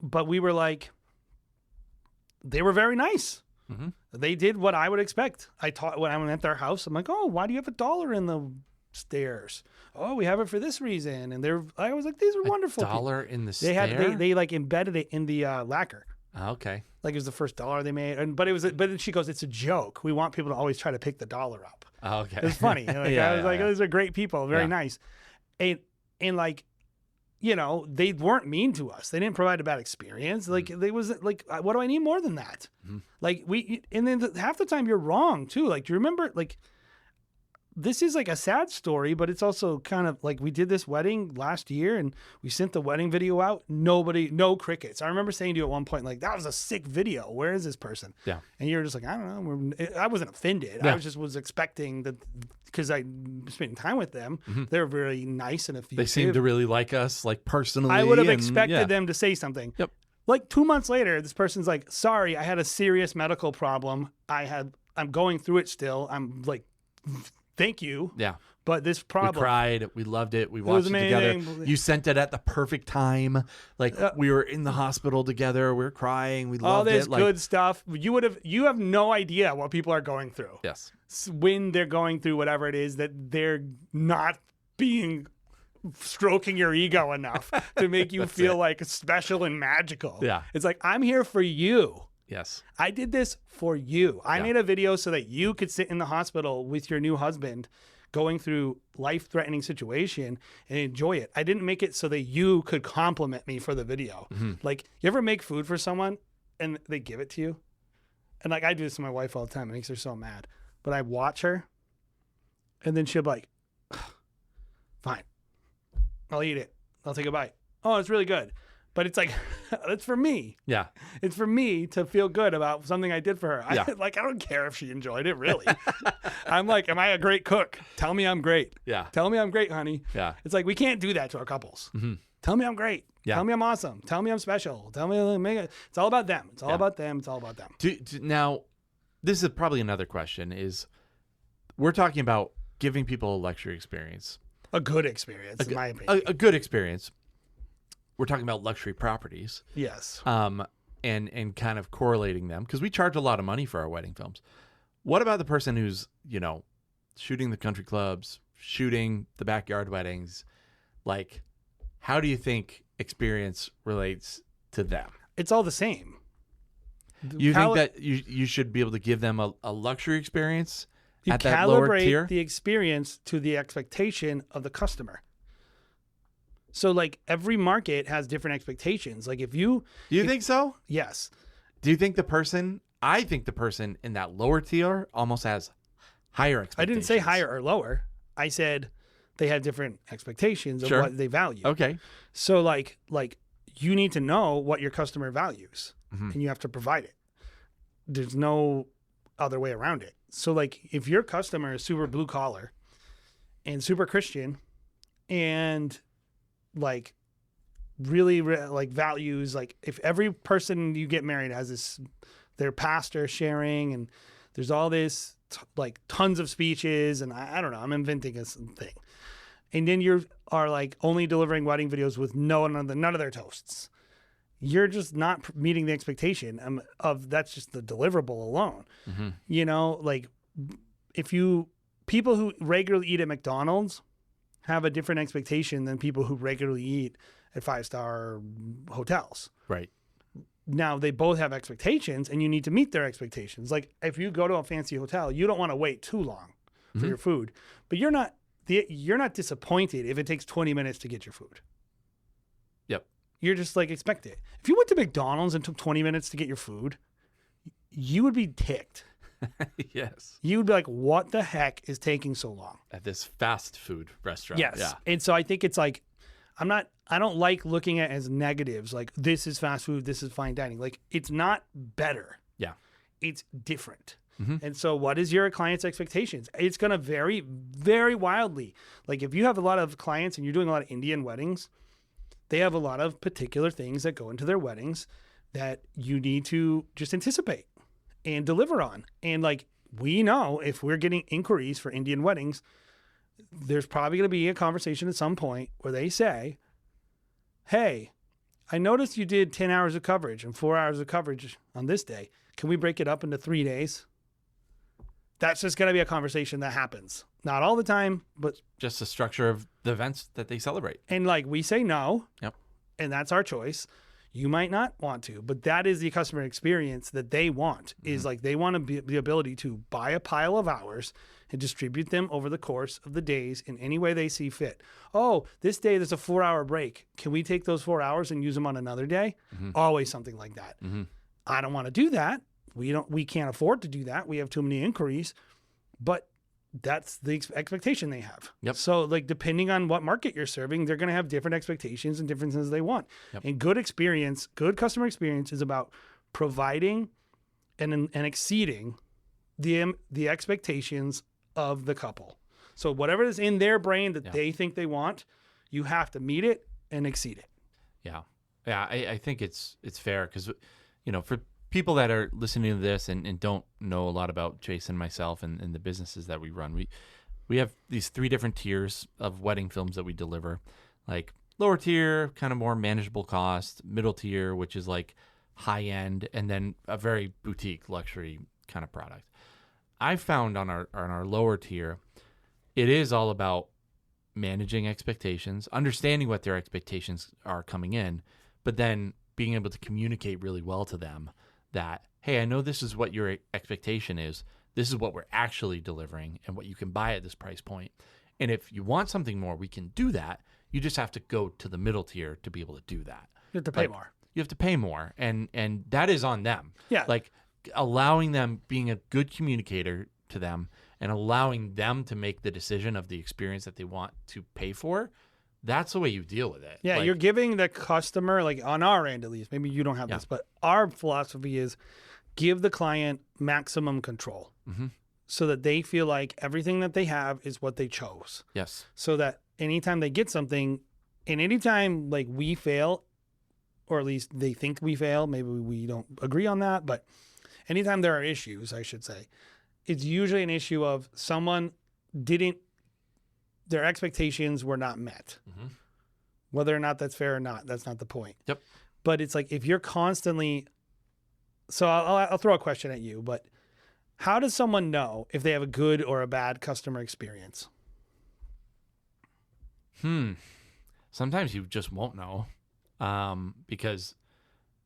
but we were like, they were very nice. Mm-hmm. They did what I would expect. When I went at their house, I'm like, oh, why do you have $1 in the stairs? Oh, we have it for this reason. And I was like, these are wonderful. $1 in the stairs? They like embedded it in the lacquer. Okay. Like it was the first $1 they made. But she goes, it's a joke. We want people to always try to pick the $1 up. Okay. It was funny. Like, I was like, these are great people. Very nice. And like, they weren't mean to us. They didn't provide a bad experience. Like they was like, what do I need more than that? Mm-hmm. Like and then half the time you're wrong too. Like, do you remember like, this is like a sad story, but it's also kind of like we did this wedding last year and we sent the wedding video out. No crickets. I remember saying to you at one point, like, that was a sick video. Where is this person? Yeah. And you're just like, I don't know. I wasn't offended. Yeah. I was expecting that because I spent time with them. Mm-hmm. They're very nice and effusive. They seem to really like us, like personally. I would have expected them to say something. Yep. Like 2 months later, this person's like, sorry, I had a serious medical problem. I'm going through it still. I'm like, thank you. Yeah. But this problem. We cried. We loved it. We watched it together. You sent it at the perfect time. Like we were in the hospital together. We were crying. We loved it. All this good stuff. You have no idea what people are going through. Yes. When they're going through whatever it is that they're not stroking your ego enough to make you feel like special and magical. Yeah. It's like, I'm here for you. Yes. I did this for you. I made a video so that you could sit in the hospital with your new husband going through life-threatening situation and enjoy it. I didn't make it so that you could compliment me for the video. Mm-hmm. Like, you ever make food for someone and they give it to you? And like, I do this to my wife all the time. It makes her so mad. But I watch her and then she'll be like, fine, I'll eat it. I'll take a bite. Oh, it's really good. But it's like, it's for me. Yeah. It's for me to feel good about something I did for her. Yeah. I don't care if she enjoyed it, really. I'm like, am I a great cook? Tell me I'm great. Yeah. Tell me I'm great, honey. Yeah. It's like, we can't do that to our couples. Mm-hmm. Tell me I'm great. Yeah. Tell me I'm awesome. Tell me I'm special. Tell me, it's all about them. It's all about them. It's all about them. Now, this is probably another question is, we're talking about giving people a luxury experience. A good experience, in my opinion. A good experience. We're talking about luxury properties. Yes. And kind of correlating them because we charge a lot of money for our wedding films. What about the person who's, shooting the country clubs, shooting the backyard weddings? Like, how do you think experience relates to them? It's all the same. You think that you should be able to give them a luxury experience at that lower tier? You calibrate the experience to the expectation of the customer. So like every market has different expectations. Like Do you think so? Yes. Do you think I think the person in that lower tier almost has higher expectations. I didn't say higher or lower. I said they have different expectations of what they value. Okay. So like you need to know what your customer values and you have to provide it. There's no other way around it. So like if your customer is super blue collar and super Christian and like really like values, like if every person you get married has this, their pastor sharing and there's all this like tons of speeches and I don't know, I'm inventing a thing. And then you are like only delivering wedding videos with none of their toasts. You're just not meeting the expectation of that's just the deliverable alone. Mm-hmm. Like people who regularly eat at McDonald's have a different expectation than people who regularly eat at 5-star hotels. Right. now they both have expectations and you need to meet their expectations. Like if you go to a fancy hotel, you don't want to wait too long for your food, but you're not disappointed if it takes 20 minutes to get your food. Yep. You're just like, expect it. If you went to McDonald's and took 20 minutes to get your food, you would be ticked. Yes. You would be like, what the heck is taking so long? At this fast food restaurant. Yes. Yeah. And so I think it's like, I don't like looking at it as negatives. Like this is fast food. This is fine dining. Like it's not better. Yeah. It's different. And so what is your client's expectations? It's going to vary very wildly. Like if you have a lot of clients and you're doing a lot of Indian weddings, they have a lot of particular things that go into their weddings that you need to just anticipate and deliver on. And like, we know if we're getting inquiries for Indian weddings, there's probably going to be a conversation at some point where they say, hey, I noticed you did 10 hours of coverage and 4 hours of coverage on this day. Can we break it up into 3 days? That's just going to be a conversation that happens. Not all the time, but just the structure of the events that they celebrate. And like we say no. Yep. And that's our choice. You might not want to, but that is the customer experience that they want. Is like they want the ability to buy a pile of hours and distribute them over the course of the days in any way they see fit. Oh, this day there's a 4-hour break. Can we take those 4 hours and use them on another day? Always something like that. I don't want to do that. We can't afford to do that. We have too many inquiries, but that's the expectation they have. Yep. So like depending on what market you're serving, they're going to have different expectations and different things they want. Yep. And good customer experience is about providing and exceeding the expectations of the couple. So whatever is in their brain that they think they want, you have to meet it and exceed it. Yeah. Yeah. I think it's fair because, for people that are listening to this and don't know a lot about Jason and myself and the businesses that we run, we have these 3 different tiers of wedding films that we deliver. Like lower tier, kind of more manageable cost, middle tier, which is like high end, and then a very boutique luxury kind of product. I found on our lower tier, it is all about managing expectations, understanding what their expectations are coming in, but then being able to communicate really well to them that, hey, I know this is what your expectation is. This is what we're actually delivering and what you can buy at this price point. And if you want something more, we can do that. You just have to go to the middle tier to be able to do that. You have to pay more. You have to pay more. And that is on them. Yeah. Like allowing them, being a good communicator to them and allowing them to make the decision of the experience that they want to pay for. That's the way you deal with it. Yeah, like, you're giving the customer, like on our end at least, maybe you don't have this, but our philosophy is give the client maximum control so that they feel like everything that they have is what they chose. Yes. So that anytime they get something, and anytime like we fail, or at least they think we fail, maybe we don't agree on that, but anytime there are issues, I should say, it's usually an issue of someone their expectations were not met. Whether or not that's fair or not, that's not the point. Yep. But it's like if you're constantly, so I'll throw a question at you, but how does someone know if they have a good or a bad customer experience? Sometimes you just won't know because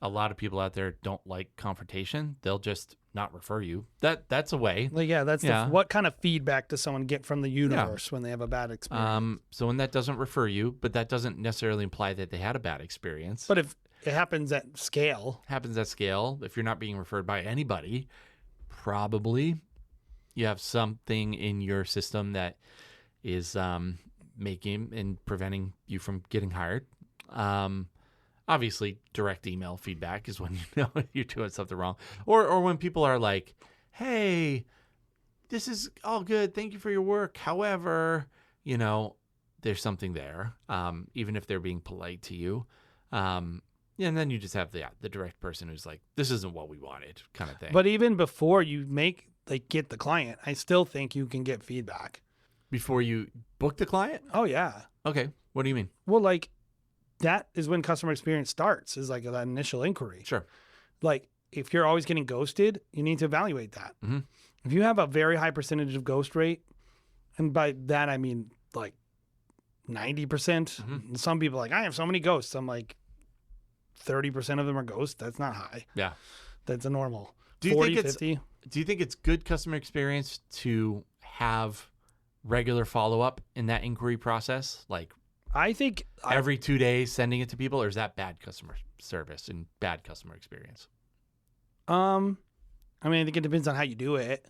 a lot of people out there don't like confrontation. They'll just not refer you. That's a way. Like, what kind of feedback does someone get from the universe when they have a bad experience? So when that doesn't refer you, but that doesn't necessarily imply that they had a bad experience. But if it happens at scale. If you're not being referred by anybody, probably you have something in your system that is making and preventing you from getting hired. Obviously, direct email feedback is when you know you're doing something wrong. Or when people are like, hey, this is all good. Thank you for your work. However, there's something there, even if they're being polite to you. And then you just have the direct person who's like, this isn't what we wanted kind of thing. But even before you get the client, I still think you can get feedback. Before you book the client? Oh, yeah. Okay. What do you mean? Well, like, that is when customer experience starts, is like that initial inquiry. Sure. Like, if you're always getting ghosted, you need to evaluate that. If you have a very high percentage of ghost rate, and by that I mean like 90%, some people are like, I have so many ghosts. I'm like, 30% of them are ghosts. That's not high. Yeah. That's a normal. Do you 40, think it's 50. Do you think it's good customer experience to have regular follow-up in that inquiry process? Like I think every 2 days sending it to people, or is that bad customer service and bad customer experience? I mean, I think it depends on how you do it,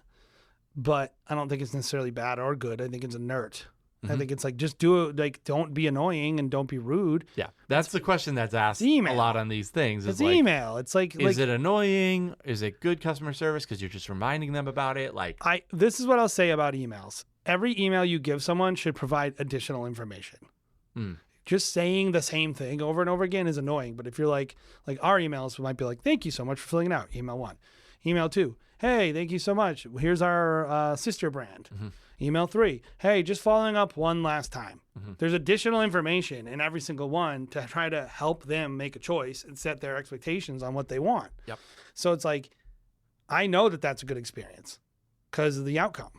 but I don't think it's necessarily bad or good. I think it's inert. I think it's like, just do it. Like, don't be annoying and don't be rude. Yeah. That's the question that's asked a email. lot on these things. It's like, email. It's like, is it annoying? Is it good customer service because you're just reminding them about it? Like, this is what I'll say about emails. Every email you give someone should provide additional information. Just saying the same thing over and over again is annoying. But if you're like our emails might be like, thank you so much for filling it out. Email 1. Email 2. Hey, thank you so much. Here's our sister brand. Email 3. Hey, just following up one last time. There's additional information in every single one to try to help them make a choice and set their expectations on what they want. Yep. So it's like, I know that that's a good experience because of the outcome.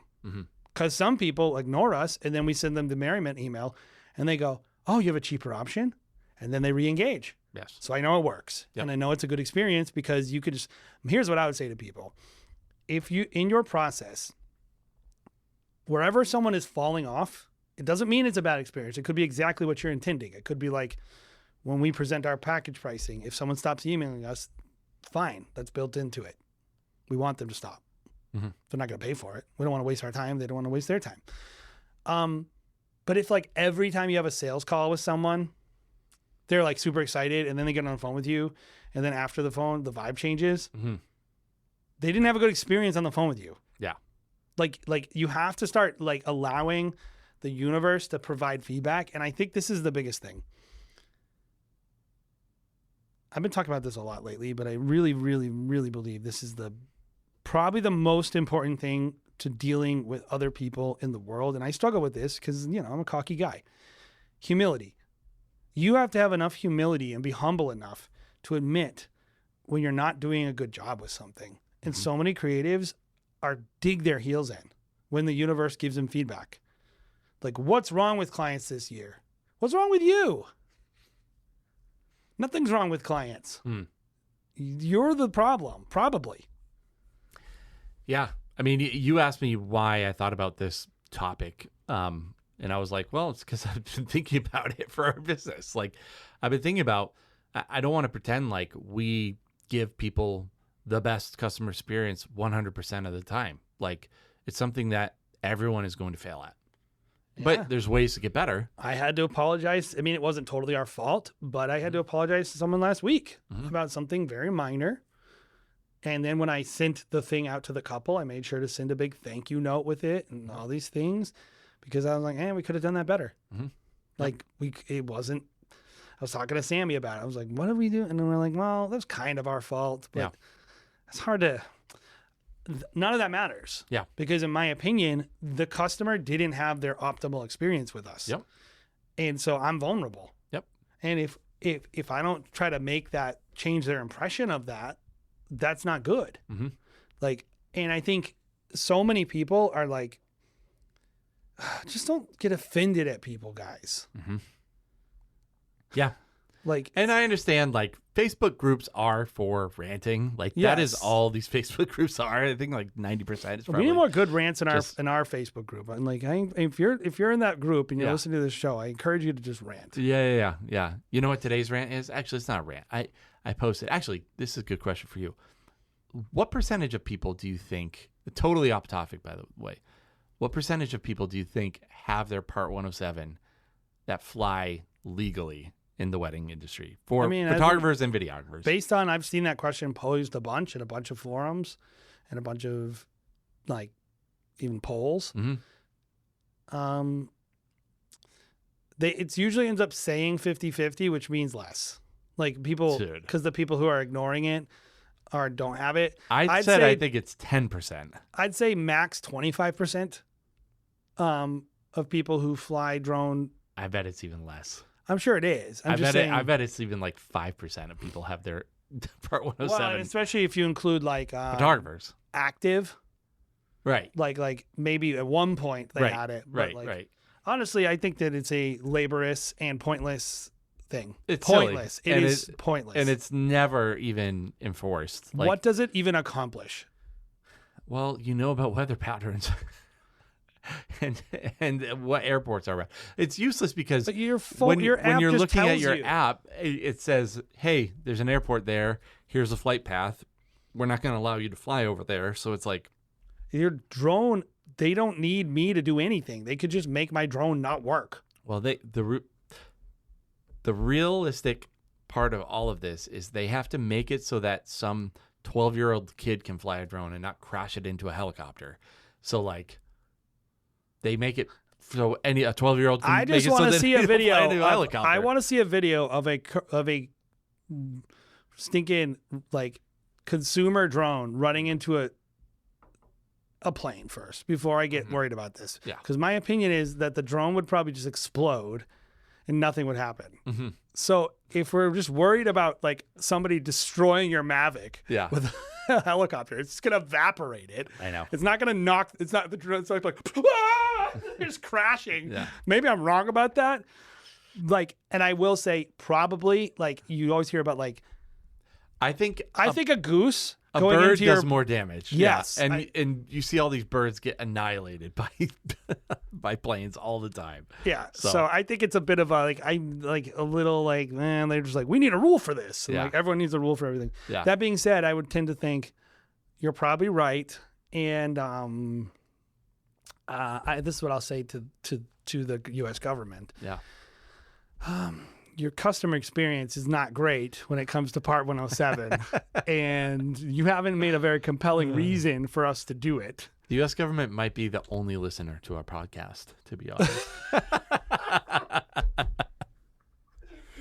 Because some people ignore us and then we send them the merriment email and they go, oh, you have a cheaper option? And then they re-engage. yes. So I know it works. Yep. And I know it's a good experience because you could just, here's what I would say to people. If you, in your process, wherever someone is falling off, it doesn't mean it's a bad experience. It could be exactly what you're intending. It could be like when we present our package pricing, if someone stops emailing us, fine, that's built into it. We want them to stop. They're not going to pay for it. We don't want to waste our time. They don't want to waste their time. But if like every time you have a sales call with someone, they're like super excited and then they get on the phone with you and then after the phone, the vibe changes. They didn't have a good experience on the phone with you. Yeah. Like you have to start like allowing the universe to provide feedback. And I think this is the biggest thing. I've been talking about this a lot lately, but I really, really, really believe this is probably the most important thing to dealing with other people in the world. And I struggle with this because, I'm a cocky guy. Humility. You have to have enough humility and be humble enough to admit when you're not doing a good job with something. And so many creatives dig their heels in when the universe gives them feedback. Like, what's wrong with clients this year? What's wrong with you? Nothing's wrong with clients. You're the problem, probably. Yeah. I mean, you asked me why I thought about this topic. And I was like, well, it's because I've been thinking about it for our business. Like, I've been thinking about, I don't want to pretend like we give people the best customer experience 100% of the time. Like, it's something that everyone is going to fail at. Yeah. But there's ways to get better. I had to apologize. I mean, it wasn't totally our fault, but I had to apologize to someone last week about something very minor. And then when I sent the thing out to the couple, I made sure to send a big thank you note with it and all these things because I was like, we could have done that better. Like it wasn't, I was talking to Sammy about it. I was like, what did we do? And then we're like, well, that's kind of our fault, but it's hard to, none of that matters. Yeah. Because in my opinion, the customer didn't have their optimal experience with us. Yep. And so I'm vulnerable. Yep. And if I don't try to make that change their impression of that, that's not good. Like, and I think so many people are like, just don't get offended at people, guys. Yeah. Like, and I understand, like, Facebook groups are for ranting. Like, that is all these Facebook groups are. I think like 90% is probably. We need more good rants in our Facebook group. And like, if you're in that group and you're listening to this show, I encourage you to just rant. Yeah. You know what today's rant is? Actually, it's not a rant. I posted. Actually, this is a good question for you. What percentage of people do you think, totally off topic, by the way, what percentage of people do you think have their Part 107 that fly legally in the wedding industry for photographers and videographers? Based on, I've seen that question posed a bunch in a bunch of forums and a bunch of like even polls. It's usually ends up saying 50-50, which means less. Like people, because the people who are ignoring it or don't have it. I think it's 10%. I'd say max 25% of people who fly drone. I bet it's even less. I'm sure it is. I bet it's even like 5% of people have their Part 107. Well, especially if you include like photographers. Active. Right. Like maybe at one point they had it. But Right. honestly, I think that it's a laborious and pointless thing. It's pointless. silly. It is pointless. And it's never even enforced. Like, what does it even accomplish? well, you know about weather patterns. and what airports are around. It's useless because But your app when you're just looking at tells your you. app, it says, "Hey, there's an airport there. Here's a flight path. We're not going to allow you to fly over there." So it's like, Your drone, they don't need me to do anything. They could just make my drone not work. well, the realistic part of all of this is they have to make it so that some 12-year-old kid can fly a drone and not crash it into a helicopter. So like, they make it so a 12-year-old can I make just it want so to that see a they don't fly video. into a helicopter. I want to see a video of a stinking like consumer drone running into a plane first before I get worried about this. Yeah. Because my opinion is that the drone would probably just explode and nothing would happen. Mm-hmm. So if we're just worried about like somebody destroying your Mavic Yeah. with a helicopter, it's just gonna evaporate it. I know. It's not gonna knock. It's not the drone. It's like ah! It's crashing. Yeah. Maybe I'm wrong about that. Like, and I will say probably like you always hear about like I think a goose a going bird into your does more damage. Yes, Yeah. And you see all these birds get annihilated by by planes all the time. yeah. So- So I think it's a bit of a like I'm like a little like man they're just like we need a rule for this. And Yeah. like everyone needs a rule for everything. Yeah. That being said, I would tend to think you're probably right, and this is what I'll say to the U.S. government. Yeah. Your customer experience is not great when it comes to Part 107, and you haven't made a very compelling reason for us to do it. The U.S. government might be the only listener to our podcast, to be honest.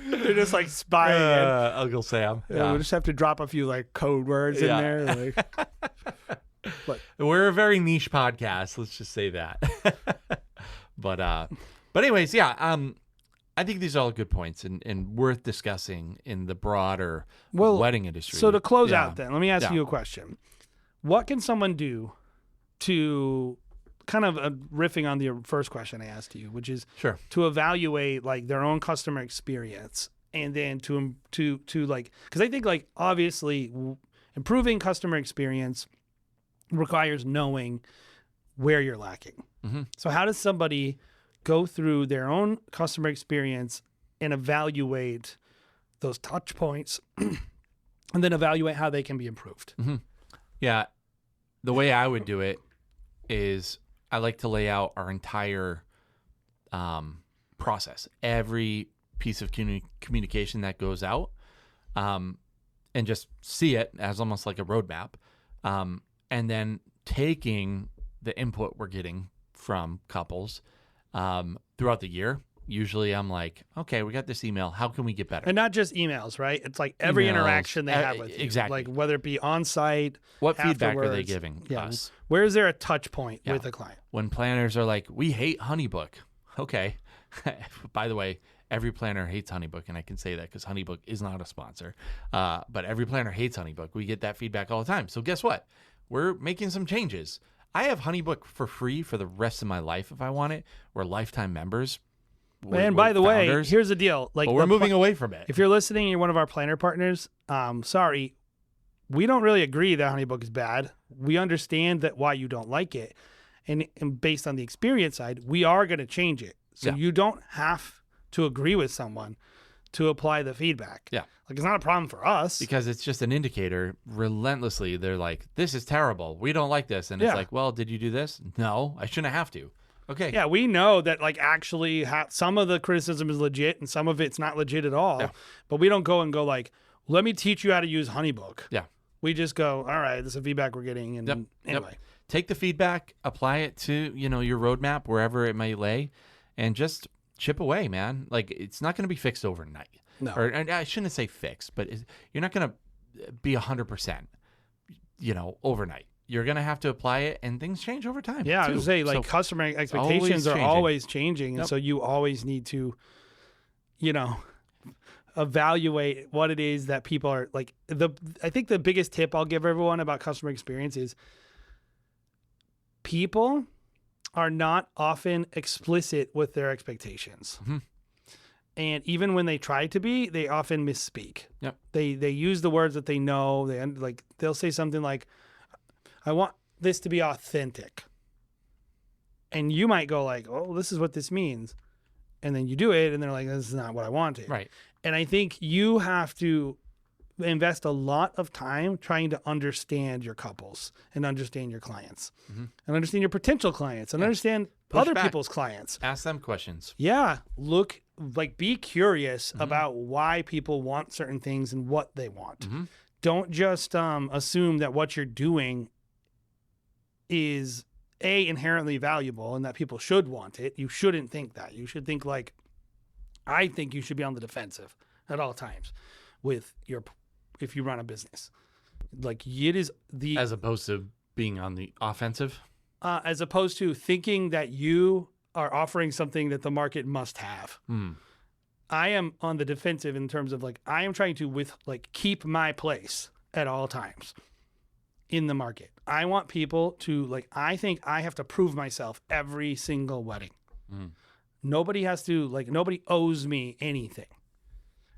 They're just like spying in. Uncle Sam. Yeah, Yeah. we'll just have to drop a few like code words in Yeah. there. Like, We're a very niche podcast. Let's just say that. but anyways, yeah. I think these are all good points and worth discussing in the broader wedding industry. so to close Yeah. out, then let me ask Yeah. you a question: what can someone do to kind of riffing on the first question I asked you, which is Sure. to evaluate like their own customer experience, and then to like, because I think like obviously improving customer experience requires knowing where you're lacking. Mhm. So how does somebody go through their own customer experience and evaluate those touch points and then evaluate how they can be improved? Yeah. The way I would do it is I like to lay out our entire process, every piece of communication that goes out, and just see it as almost like a roadmap. And then taking the input we're getting from couples throughout the year. Usually I'm like, okay, we got this email. How can we get better? And not just emails, right? It's like every Emails, interaction they have with you. exactly. Like whether it be on site, What feedback are they afterwards. giving Yeah. us? Where is there a touch point Yeah. with a client? When planners are like, we hate HoneyBook. Okay. By the way, every planner hates HoneyBook, and I can say that because HoneyBook is not a sponsor. But every planner hates HoneyBook. We get that feedback all the time. So guess what? We're making some changes. I have HoneyBook for free for the rest of my life if I want it. We're lifetime members. And by the way, founders, here's the deal. Like but we're the moving away from it. If you're listening and you're one of our planner partners, sorry, we don't really agree that HoneyBook is bad. We understand that why you don't like it. And based on the experience side, we are going to change it. So Yeah. you don't have to agree with someone to apply the feedback. Yeah. Like it's not a problem for us. Because it's just an indicator. Relentlessly, they're like, this is terrible. We don't like this. And Yeah. it's like, well, did you do this? No, I shouldn't have to. Okay. Yeah, we know that like actually some of the criticism is legit and some of it's not legit at all. Yeah. But we don't go like, let me teach you how to use HoneyBook. Yeah. We just go, all right, this is feedback we're getting. And Yep. anyway. Take the feedback, apply it to, your roadmap, wherever it may lay, and just chip away, man. Like, it's not going to be fixed overnight. No. Or and I shouldn't say fixed, but you're not going to be 100%, overnight. You're going to have to apply it, and things change over time. Yeah, I too. would say like So, customer expectations are changing. always changing. And Yep. so you always need to, evaluate what it is that people are like. I think the biggest tip I'll give everyone about customer experience is people are not often explicit with their expectations. Mhm. And even when they try to be, they often misspeak. Yep. They use the words that they know. They'll say something like, "I want this to be authentic," and you might go like, "Oh, this is what this means," and then you do it, and they're like, "This is not what I wanted." Right. And I think you have to invest a lot of time trying to understand your couples and understand your clients and understand your potential clients and understand other back. people's clients. Ask them questions. Yeah. Be curious about why people want certain things and what they want. Don't just assume that what you're doing is inherently valuable and that people should want it. You shouldn't think that. You should think like, I think you should be on the defensive at all times if you run a business. Like it is As opposed to being on the offensive. As opposed to thinking that you are offering something that the market must have. I am on the defensive in terms of like, I am trying to keep my place at all times in the market. I want people to I think I have to prove myself every single wedding. Nobody owes me anything.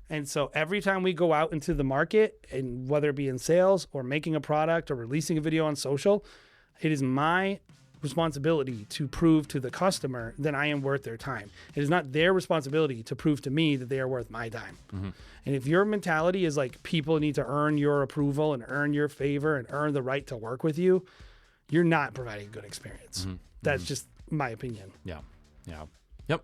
And so every time we go out into the market, and whether it be in sales or making a product or releasing a video on social, it is my responsibility to prove to the customer that I am worth their time. It is not their responsibility to prove to me that they are worth my time. And if your mentality is like people need to earn your approval and earn your favor and earn the right to work with you, you're not providing a good experience. That's just my opinion. Yeah. Yep.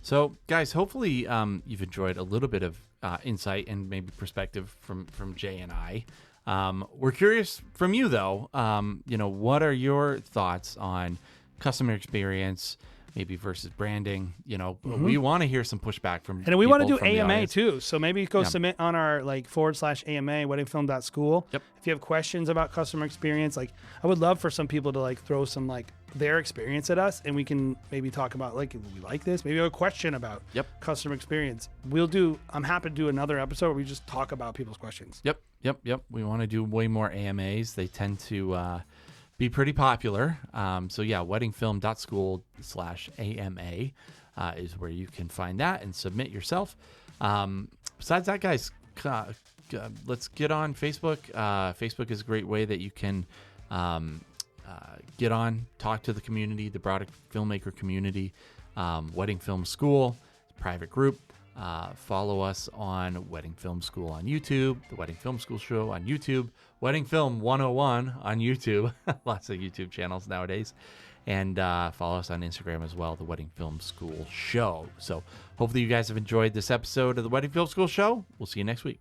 So, guys, hopefully you've enjoyed a little bit of insight and maybe perspective from Jay and I. We're curious from you, though. What are your thoughts on customer experience, maybe versus branding? We want to hear some pushback from and we want to do from the AMA audience. too. So maybe go submit on our /AMA weddingfilm.school. Yep. If you have questions about customer experience, I would love for some people to throw some their experience at us, and we can maybe talk about we like this. Maybe have a question about customer experience. I'm happy to do another episode where we just talk about people's questions. Yep. We want to do way more AMAs. They tend to be pretty popular. weddingfilm.school/AMA is where you can find that and submit yourself. Besides that, guys, let's get on Facebook. Facebook is a great way that you can get on, talk to the community, the broader filmmaker community. Wedding Film School, private group. Follow us on Wedding Film School on YouTube, the Wedding Film School Show on YouTube, Wedding Film 101 on YouTube. Lots of YouTube channels nowadays. And follow us on Instagram as well, the Wedding Film School Show. So hopefully you guys have enjoyed this episode of the Wedding Film School Show. We'll see you next week.